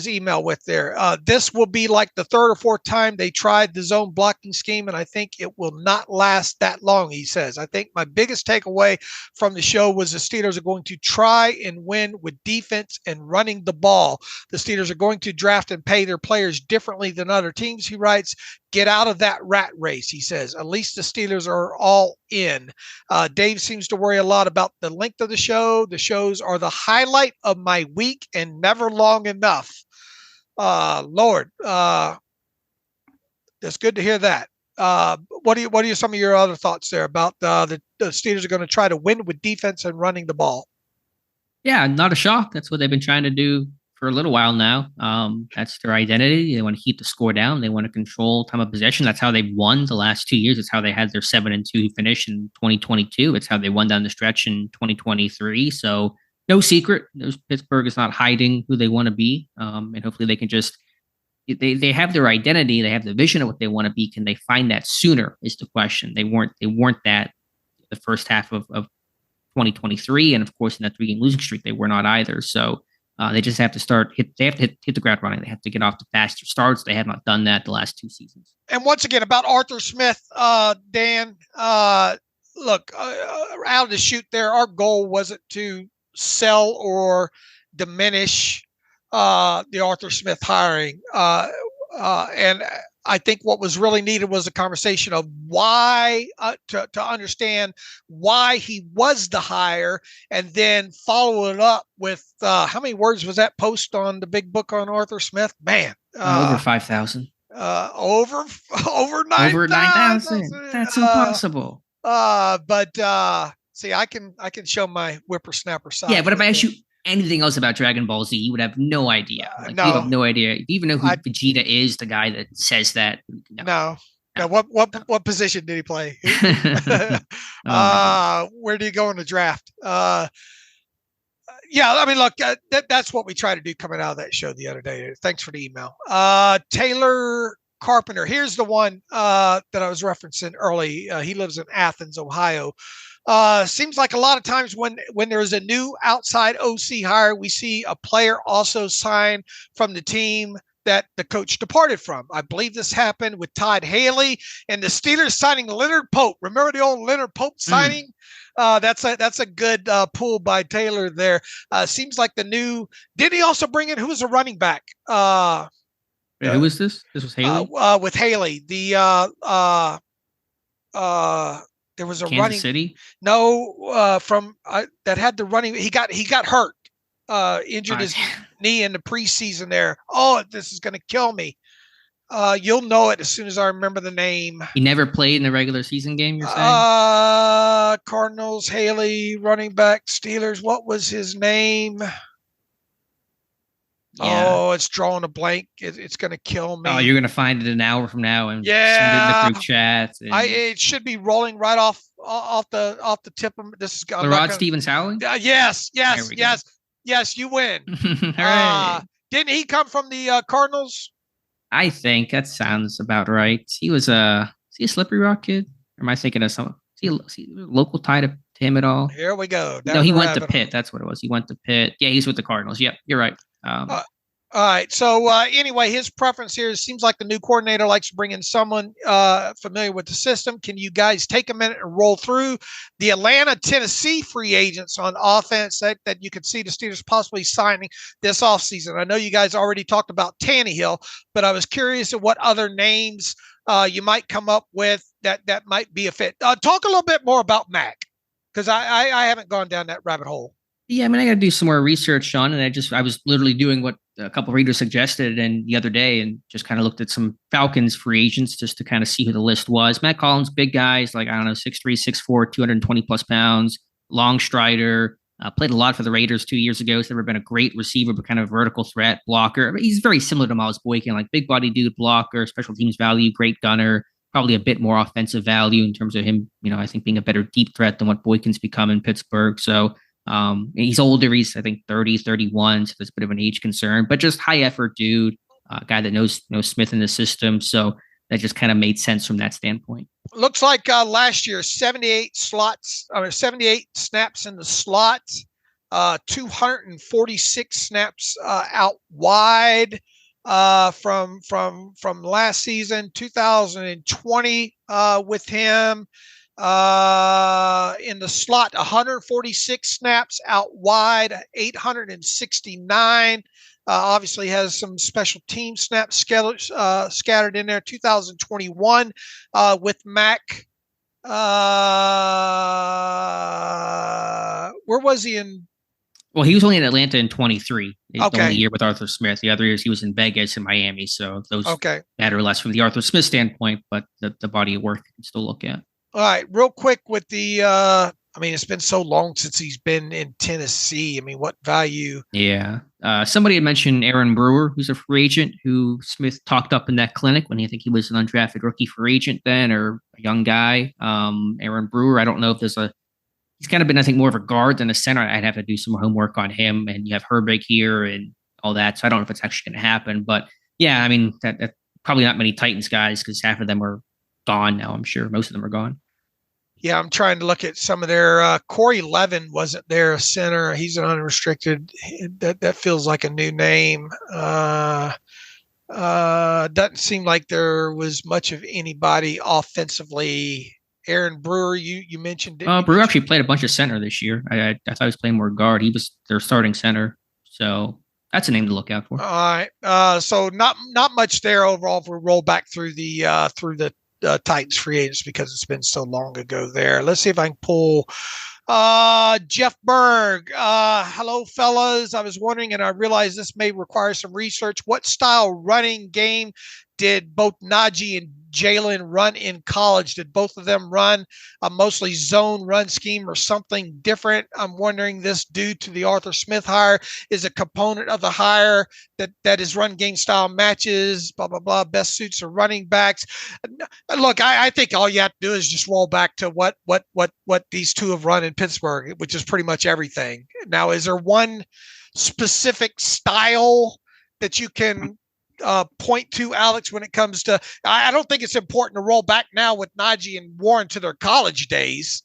email with there. This will be like the third or fourth time they tried the zone blocking scheme, and I think it will not last that long, he says. I think my biggest takeaway from the show was the Steelers are going to try and win with defense and running the ball. The Steelers are going to draft and pay their players differently than other teams, he writes. Get out of that rat race, he says. At least the Steelers are all in. Dave seems to worry a lot about the length of the show. The shows are the highlight of my week and never long enough. Lord, That's good to hear that. What are some of your other thoughts there about the Steelers are going to try to win with defense and running the ball? Yeah, not a shock. That's what they've been trying to do for a little while now. That's their identity. They want to keep the score down. They want to control time of possession. That's how they've won the last 2 years. It's how they had their 7-2 finish in 2022. It's how they won down the stretch in 2023. So no secret. Pittsburgh is not hiding who they want to be. And hopefully they can just they have their identity. They have the vision of what they want to be. Can they find that sooner is the question. They weren't that the first half of 2023, and of course in that 3-game losing streak they were not either. So they just have to hit the ground running. They have to get off to faster starts. They have not done that the last 2 seasons. And once again about Arthur Smith, Dan, look, out of the chute there, our goal wasn't to sell or diminish the Arthur Smith hiring, and I think what was really needed was a conversation of why, to understand why he was the hire, and then follow it up with how many words was that post on the big book on Arthur Smith? Man, over 5,000. Over 9,000. Over 9,000. That's impossible. But see, I can show my whippersnapper side. Yeah, but if I ask you anything else about Dragon Ball Z, you would have no idea. No. You have no idea. Do you even know who Vegeta is, the guy that says that? No. What position did he play? Where did he go in the draft? Yeah, I mean, look, that's what we tried to do coming out of that show the other day. Thanks for the email. Taylor Carpenter. Here's the one that I was referencing early. He lives in Athens, Ohio. Seems like a lot of times when there's a new outside OC hire, we see a player also sign from the team that the coach departed from. I believe this happened with Todd Haley and the Steelers signing Leonard Pope. Remember the old Leonard Pope signing? That's a good pull by Taylor there. Seems like the new. Did he also bring in who was a running back? Who was this? This was Haley. With Haley, there was a Kansas City. No, from that had the running. He got hurt, injured his knee in the preseason there. Oh, this is going to kill me. You'll know it as soon as I remember the name. He never played in the regular season game, you're saying? Cardinals, Haley, running back, Steelers. What was his name? Yeah. Oh, it's drawing a blank. It's going to kill me. Oh, you're going to find it an hour from now and send it in the group chat. It should be rolling right off the tip of this. Is Rod Stevens Howley? Yes. You win. All right. Didn't he come from the Cardinals? I think that sounds about right. He was is he a Slippery Rock kid? Or am I thinking of someone? Is he local tie to him at all? Here we go. No, he went to Pitt. That's what it was. He went to Pitt. Yeah, he's with the Cardinals. Yep, you're right. All right. So anyway, his preference here seems like the new coordinator likes to bring in someone familiar with the system. Can you guys take a minute and roll through the Atlanta, Tennessee free agents on offense that you could see the Steelers possibly signing this offseason? I know you guys already talked about Tannehill, but I was curious at what other names you might come up with that might be a fit. Talk a little bit more about Mac, because I haven't gone down that rabbit hole. Yeah, I mean, I got to do some more research, Sean, and I was literally doing what a couple of readers suggested and the other day, and just kind of looked at some Falcons free agents just to kind of see who the list was. Matt Collins, big guys, like, I don't know, 6'3", 6'4", 220 plus pounds, long strider, played a lot for the Raiders 2 years ago. He's never been a great receiver, but kind of a vertical threat blocker. I mean, he's very similar to Miles Boykin, like big body dude, blocker, special teams value, great gunner, probably a bit more offensive value in terms of him, I think being a better deep threat than what Boykin's become in Pittsburgh. So, he's older. He's, I think, 30, 31. So there's a bit of an age concern, but just high effort dude, guy that knows Smith in the system. So that just kind of made sense from that standpoint. Looks like last year, 78 snaps in the slot, 246 snaps out wide from last season, 2020 with him. In the slot, 146 snaps out wide, 869. Obviously has some special team snaps scattered in there. 2021 with Mac. Where was he in Well, he was only in Atlanta in 23. The only Okay. year with Arthur Smith. The other years he was in Vegas and Miami. So those Okay. matter less from the Arthur Smith standpoint, but the body of work you can still look at. All right. Real quick with the, I mean, it's been so long since he's been in Tennessee. I mean, what value? Yeah. Somebody had mentioned Aaron Brewer, who's a free agent, who Smith talked up in that clinic when I think he was an undrafted rookie free agent then, or a young guy. Aaron Brewer, I don't know if he's kind of been, I think, more of a guard than a center. I'd have to do some homework on him. And you have Herbig here and all that. So I don't know if it's actually going to happen. But yeah, I mean, that probably not many Titans guys because half of them are gone now. I'm sure most of them are gone. Yeah, I'm trying to look at some of their. Corey Levin wasn't there, a center. He's an unrestricted. That feels like a new name. Doesn't seem like there was much of anybody offensively. Aaron Brewer, you mentioned. Brewer actually played a bunch of center this year. I thought he was playing more guard. He was their starting center, so that's a name to look out for. All right. So not much there overall. If we roll back through the Titans free agents because it's been so long ago there. Let's see if I can pull Jeff Berg. Hello, fellas. I was wondering, and I realize this may require some research. What style running game did both Najee and Jalen run in college? Did both of them run a mostly zone run scheme or something different? I'm wondering this due to the Arthur Smith hire is a component of the hire that his run game style matches, blah, blah, blah, best suits the running backs. Look, I think all you have to do is just roll back to what these two have run in Pittsburgh, which is pretty much everything. Now, is there one specific style that you can point to, Alex, when it comes to, I don't think it's important to roll back now with Najee and Warren to their college days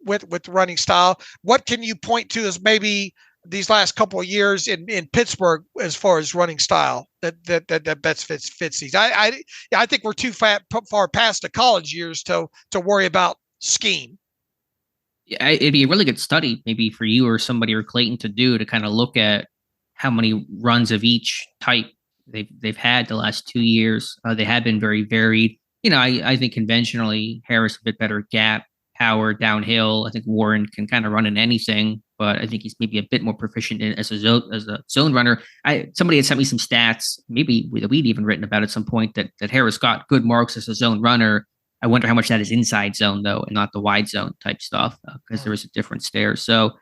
with running style. What can you point to as maybe these last couple of years in Pittsburgh as far as running style that best fits these? I think we're too far past the college years to worry about scheme. Yeah, it'd be a really good study maybe for you or somebody or Clayton to do to kind of look at how many runs of each type they've had the last 2 years. They have been very varied. You know, I think conventionally Harris a bit better gap, power, downhill. I think Warren can kind of run in anything, but I think he's maybe a bit more proficient as a zone runner. Somebody had sent me some stats, maybe we'd even written about at some point that Harris got good marks as a zone runner. I wonder how much that is inside zone though, and not the wide zone type stuff, because there is a difference there. So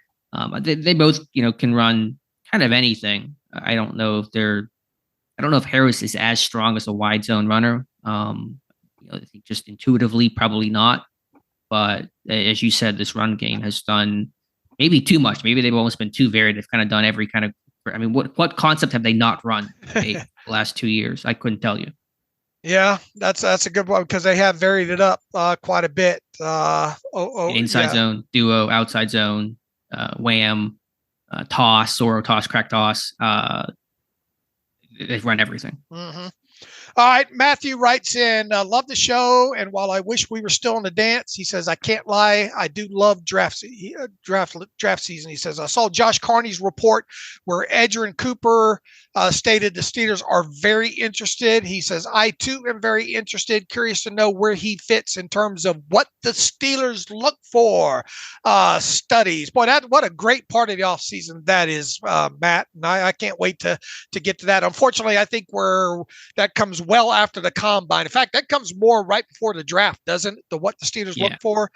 they both, can run kind of anything. I don't know if Harris is as strong as a wide zone runner. I think just intuitively, probably not. But as you said, this run game has done maybe too much. Maybe they've almost been too varied. They've kind of done every kind of. I mean, what concept have they not run the last 2 years? I couldn't tell you. Yeah, that's a good one because they have varied it up quite a bit. Inside zone, duo, outside zone, wham, toss, Soro toss, crack toss. They've run everything. Mm-hmm. All right. Matthew writes in, love the show. And while I wish we were still in the dance, he says, I can't lie. I do love draft season. He says, I saw Josh Carney's report where Edgerrin Cooper stated the Steelers are very interested. He says, I too am very interested. Curious to know where he fits in terms of what the Steelers look for. Studies. Boy, what a great part of the offseason that is, Matt. And I can't wait to get to that. Unfortunately, I think that comes well after the combine. In fact, that comes more right before the draft, doesn't it? The what the Steelers look for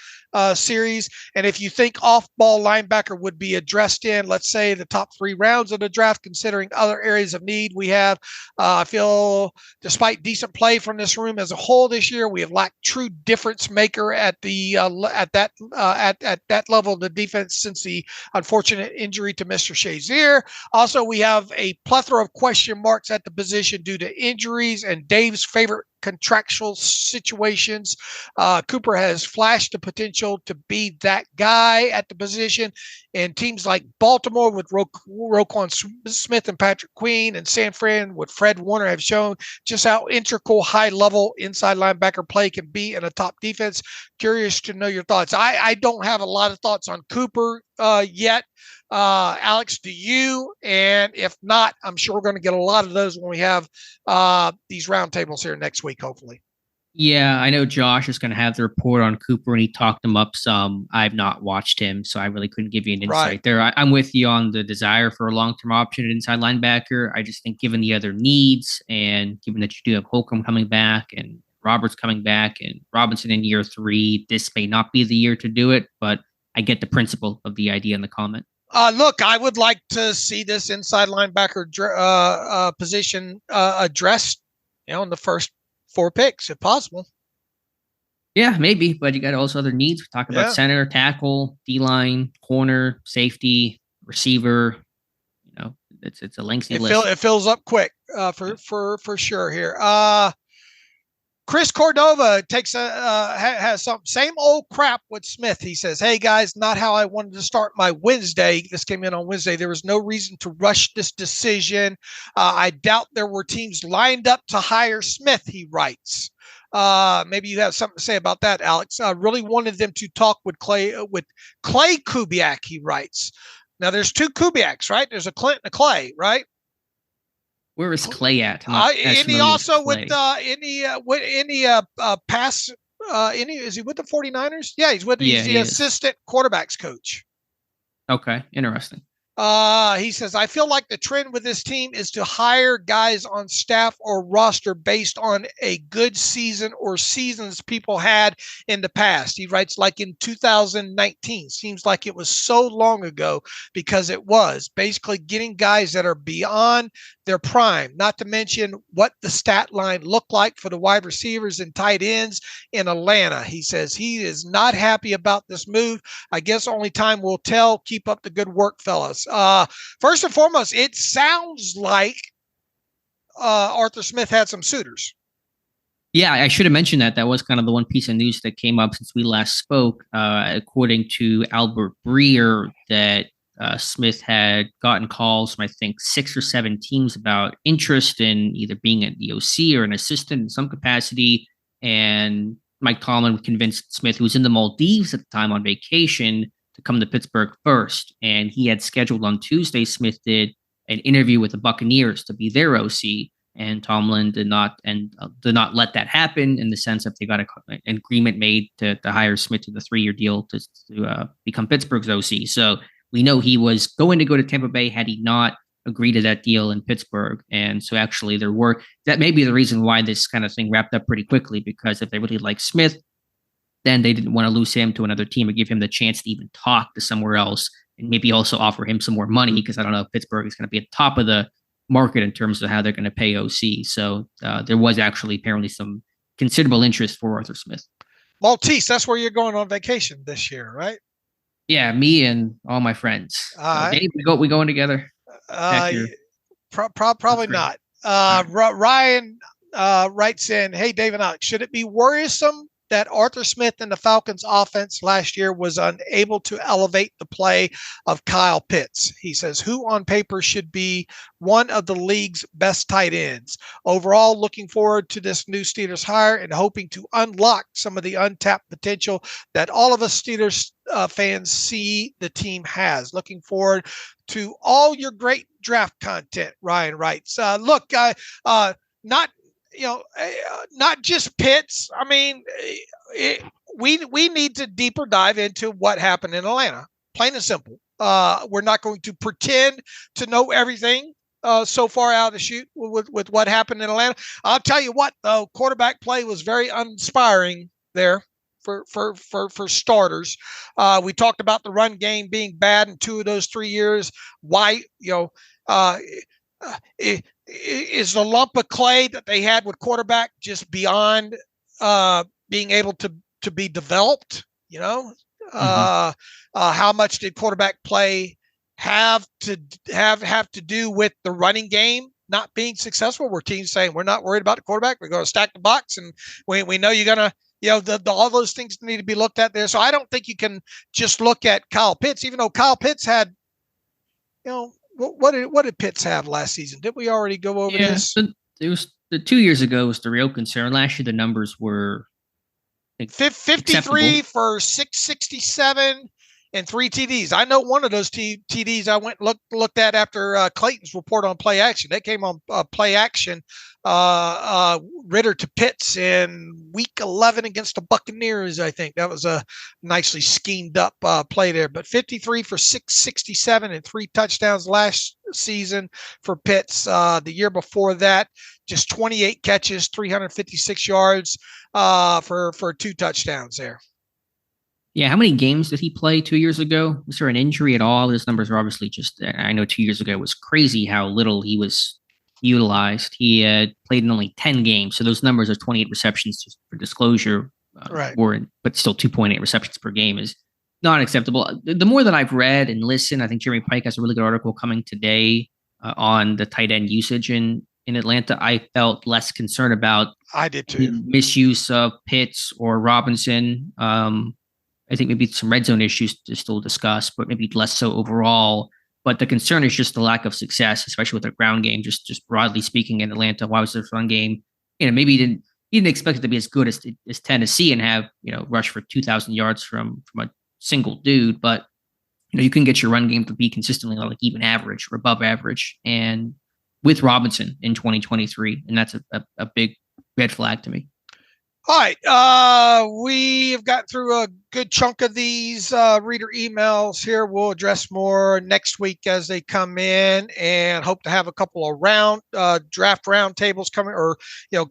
series. And if you think off-ball linebacker would be addressed in, let's say, the top 3 rounds of the draft, considering other areas of need we have, I feel despite decent play from this room as a whole this year, we have lacked true difference maker at that level of the defense since the unfortunate injury to Mr. Shazier. Also, we have a plethora of question marks at the position due to injuries and Dave's favorite contractual situations. Cooper has flashed the potential to be that guy at the position, and teams like Baltimore with Roquan Smith and Patrick Queen and San Fran with Fred Warner have shown just how integral high-level inside linebacker play can be in a top defense. Curious to know your thoughts. I don't have a lot of thoughts on Cooper yet. Alex, do you? And if not, I'm sure we're going to get a lot of those when we have these roundtables here next week, hopefully. Yeah, I know Josh is going to have the report on Cooper, and he talked him up some. I've not watched him, so I really couldn't give you an insight Right. there. I'm with you on the desire for a long-term option at inside linebacker. I just think given the other needs and given that you do have Holcomb coming back and Roberts coming back and Robinson in year 3, this may not be the year to do it, but I get the principle of the idea in the comment. Look, I would like to see this inside linebacker position addressed, in the first 4 picks, if possible. Yeah, maybe, but you got also other needs. We talk about center, tackle, D-line, corner, safety, receiver. It's a lengthy list. It fills up quick for sure here. Chris Cordova has some same old crap with Smith. He says, "Hey guys, not how I wanted to start my Wednesday." This came in on Wednesday. There was no reason to rush this decision. I doubt there were teams lined up to hire Smith, he writes. Maybe you have something to say about that, Alex. I really wanted them to talk with Clay Kubiak, he writes. Now there's 2 Kubiaks, right? There's a Clint and a Clay, right? Where is Clay at? Any also with pass? Is he with the 49ers? Yeah, he's with he's the assistant quarterbacks coach. Okay, interesting. He says, I feel like the trend with this team is to hire guys on staff or roster based on a good season or seasons people had in the past. He writes, like in 2019, seems like it was so long ago because it was basically getting guys that are beyond their prime, not to mention what the stat line looked like for the wide receivers and tight ends in Atlanta. He says he is not happy about this move. I guess only time will tell. Keep up the good work, fellas. First and foremost, it sounds like Arthur Smith had some suitors. Yeah, I should have mentioned that. That was kind of the one piece of news that came up since we last spoke. According to Albert Breer, that Smith had gotten calls from, I think, 6 or 7 teams about interest in either being an EOC or an assistant in some capacity. And Mike Tomlin convinced Smith, who was in the Maldives at the time on vacation, to come to Pittsburgh first. And he had scheduled on Tuesday, Smith did, an interview with the Buccaneers to be their OC. And Tomlin did not let that happen, in the sense that they got an agreement made to hire Smith to the 3-year deal to become Pittsburgh's OC. So we know he was going to go to Tampa Bay had he not agreed to that deal in Pittsburgh. And so actually that may be the reason why this kind of thing wrapped up pretty quickly, because if they really like Smith, then they didn't want to lose him to another team or give him the chance to even talk to somewhere else, and maybe also offer him some more money, because I don't know if Pittsburgh is going to be at the top of the market in terms of how they're going to pay OC. So there was actually apparently some considerable interest for Arthur Smith. Maltese, that's where you're going on vacation this year, right? Yeah, me and all my friends. Dave, we going together? Probably not. Ryan writes in, "Hey, Dave and Alex, should it be worrisome that Arthur Smith and the Falcons offense last year was unable to elevate the play of Kyle Pitts?" He says, "Who on paper should be one of the league's best tight ends? Overall, looking forward to this new Steelers hire and hoping to unlock some of the untapped potential that all of us Steelers fans see the team has. Looking forward to all your great draft content," Ryan writes. Look, not just Pitts. I mean, we need to deeper dive into what happened in Atlanta. Plain and simple. We're not going to pretend to know everything so far out of the chute with what happened in Atlanta. I'll tell you what, though, quarterback play was very uninspiring there for starters. We talked about the run game being bad in 2 of those 3 years. Why, is the lump of clay that they had with quarterback just beyond being able to be developed? How much did quarterback play have to do with the running game not being successful? Where teams saying, we're not worried about the quarterback, we're going to stack the box, and we know you're going to, all those things need to be looked at there. So I don't think you can just look at Kyle Pitts, even though Kyle Pitts had, what did Pitts have last season? Did we already go over this? It was the 2 years ago was the real concern. Last year the numbers were 53 acceptable for 667 and 3 TDs. I know one of those TDs I went and looked at after Clayton's report on play action. They came on play action. Ritter to Pitts in week 11 against the Buccaneers. I think that was a nicely schemed up play there. But 53 for 667 and 3 touchdowns last season for Pitts. The year before that, just 28 catches, 356 yards for 2 touchdowns there. Yeah, how many games did he play 2 years ago? Was there an injury at all? His numbers are obviously just, I know 2 years ago it was crazy how little he was utilized. He played in only 10 games. So those numbers are 28 receptions, just for disclosure. Right. But still 2.8 receptions per game is not acceptable. The more that I've read and listened, I think Jeremy Pike has a really good article coming today on the tight end usage in Atlanta. I felt less concerned about I did too. Misuse of Pitts or Robinson. I think maybe some red zone issues to still discuss, but maybe less so overall. But the concern is just the lack of success, especially with the ground game, just broadly speaking in Atlanta. Why was the run game? Maybe you didn't expect it to be as good as Tennessee and have, rush for 2,000 yards from a single dude. But, you can get your run game to be consistently like even average or above average. And with Robinson in 2023, and that's a big red flag to me. All right. We have gotten through a good chunk of these reader emails here. We'll address more next week as they come in, and hope to have a couple of draft round tables coming, or,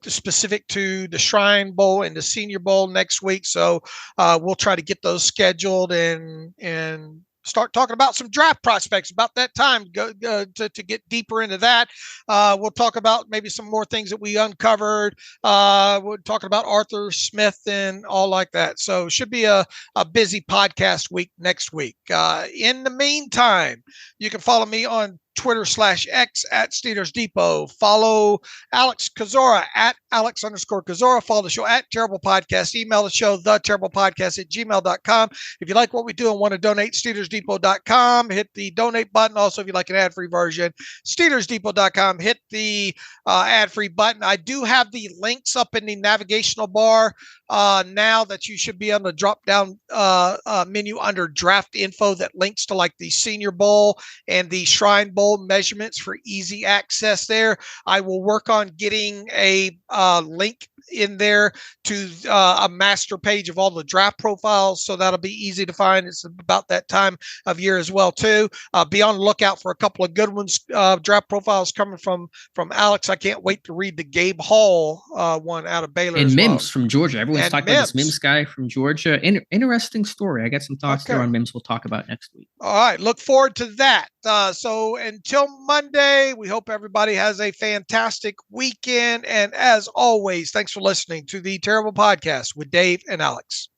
specific to the Shrine Bowl and the Senior Bowl next week. So we'll try to get those scheduled and start talking about some draft prospects about that time, to get deeper into that. We'll talk about maybe some more things that we uncovered. We're talking about Arthur Smith and all like that. So it should be a busy podcast week next week. In the meantime, you can follow me on Twitter/X at Steelers Depot. Follow Alex Kozora at Alex_Kozora. Follow the show at Terrible Podcast. Email the show, theterriblepodcast@gmail.com. If you like what we do and want to donate, SteelersDepot.com. Hit the donate button. Also, if you like an ad-free version, SteelersDepot.com. Hit the ad-free button. I do have the links up in the navigational bar now, that you should be able to drop down menu under draft info that links to like the Senior Bowl and the Shrine Bowl measurements for easy access there. I will work on getting a link in there to a master page of all the draft profiles, so that'll be easy to find. It's about that time of year as well too. Be on the lookout for a couple of good ones, draft profiles coming from Alex. I can't wait to read the Gabe Hall one out of Baylor, and as Mims well. From Georgia. Everyone's And talking about this Mims guy from Georgia. Interesting story. I got some thoughts there on Mims we'll talk about next week. All right, look forward to that. So until Monday, we hope everybody has a fantastic weekend. And as always, thanks for listening to the Terrible Podcast with Dave and Alex.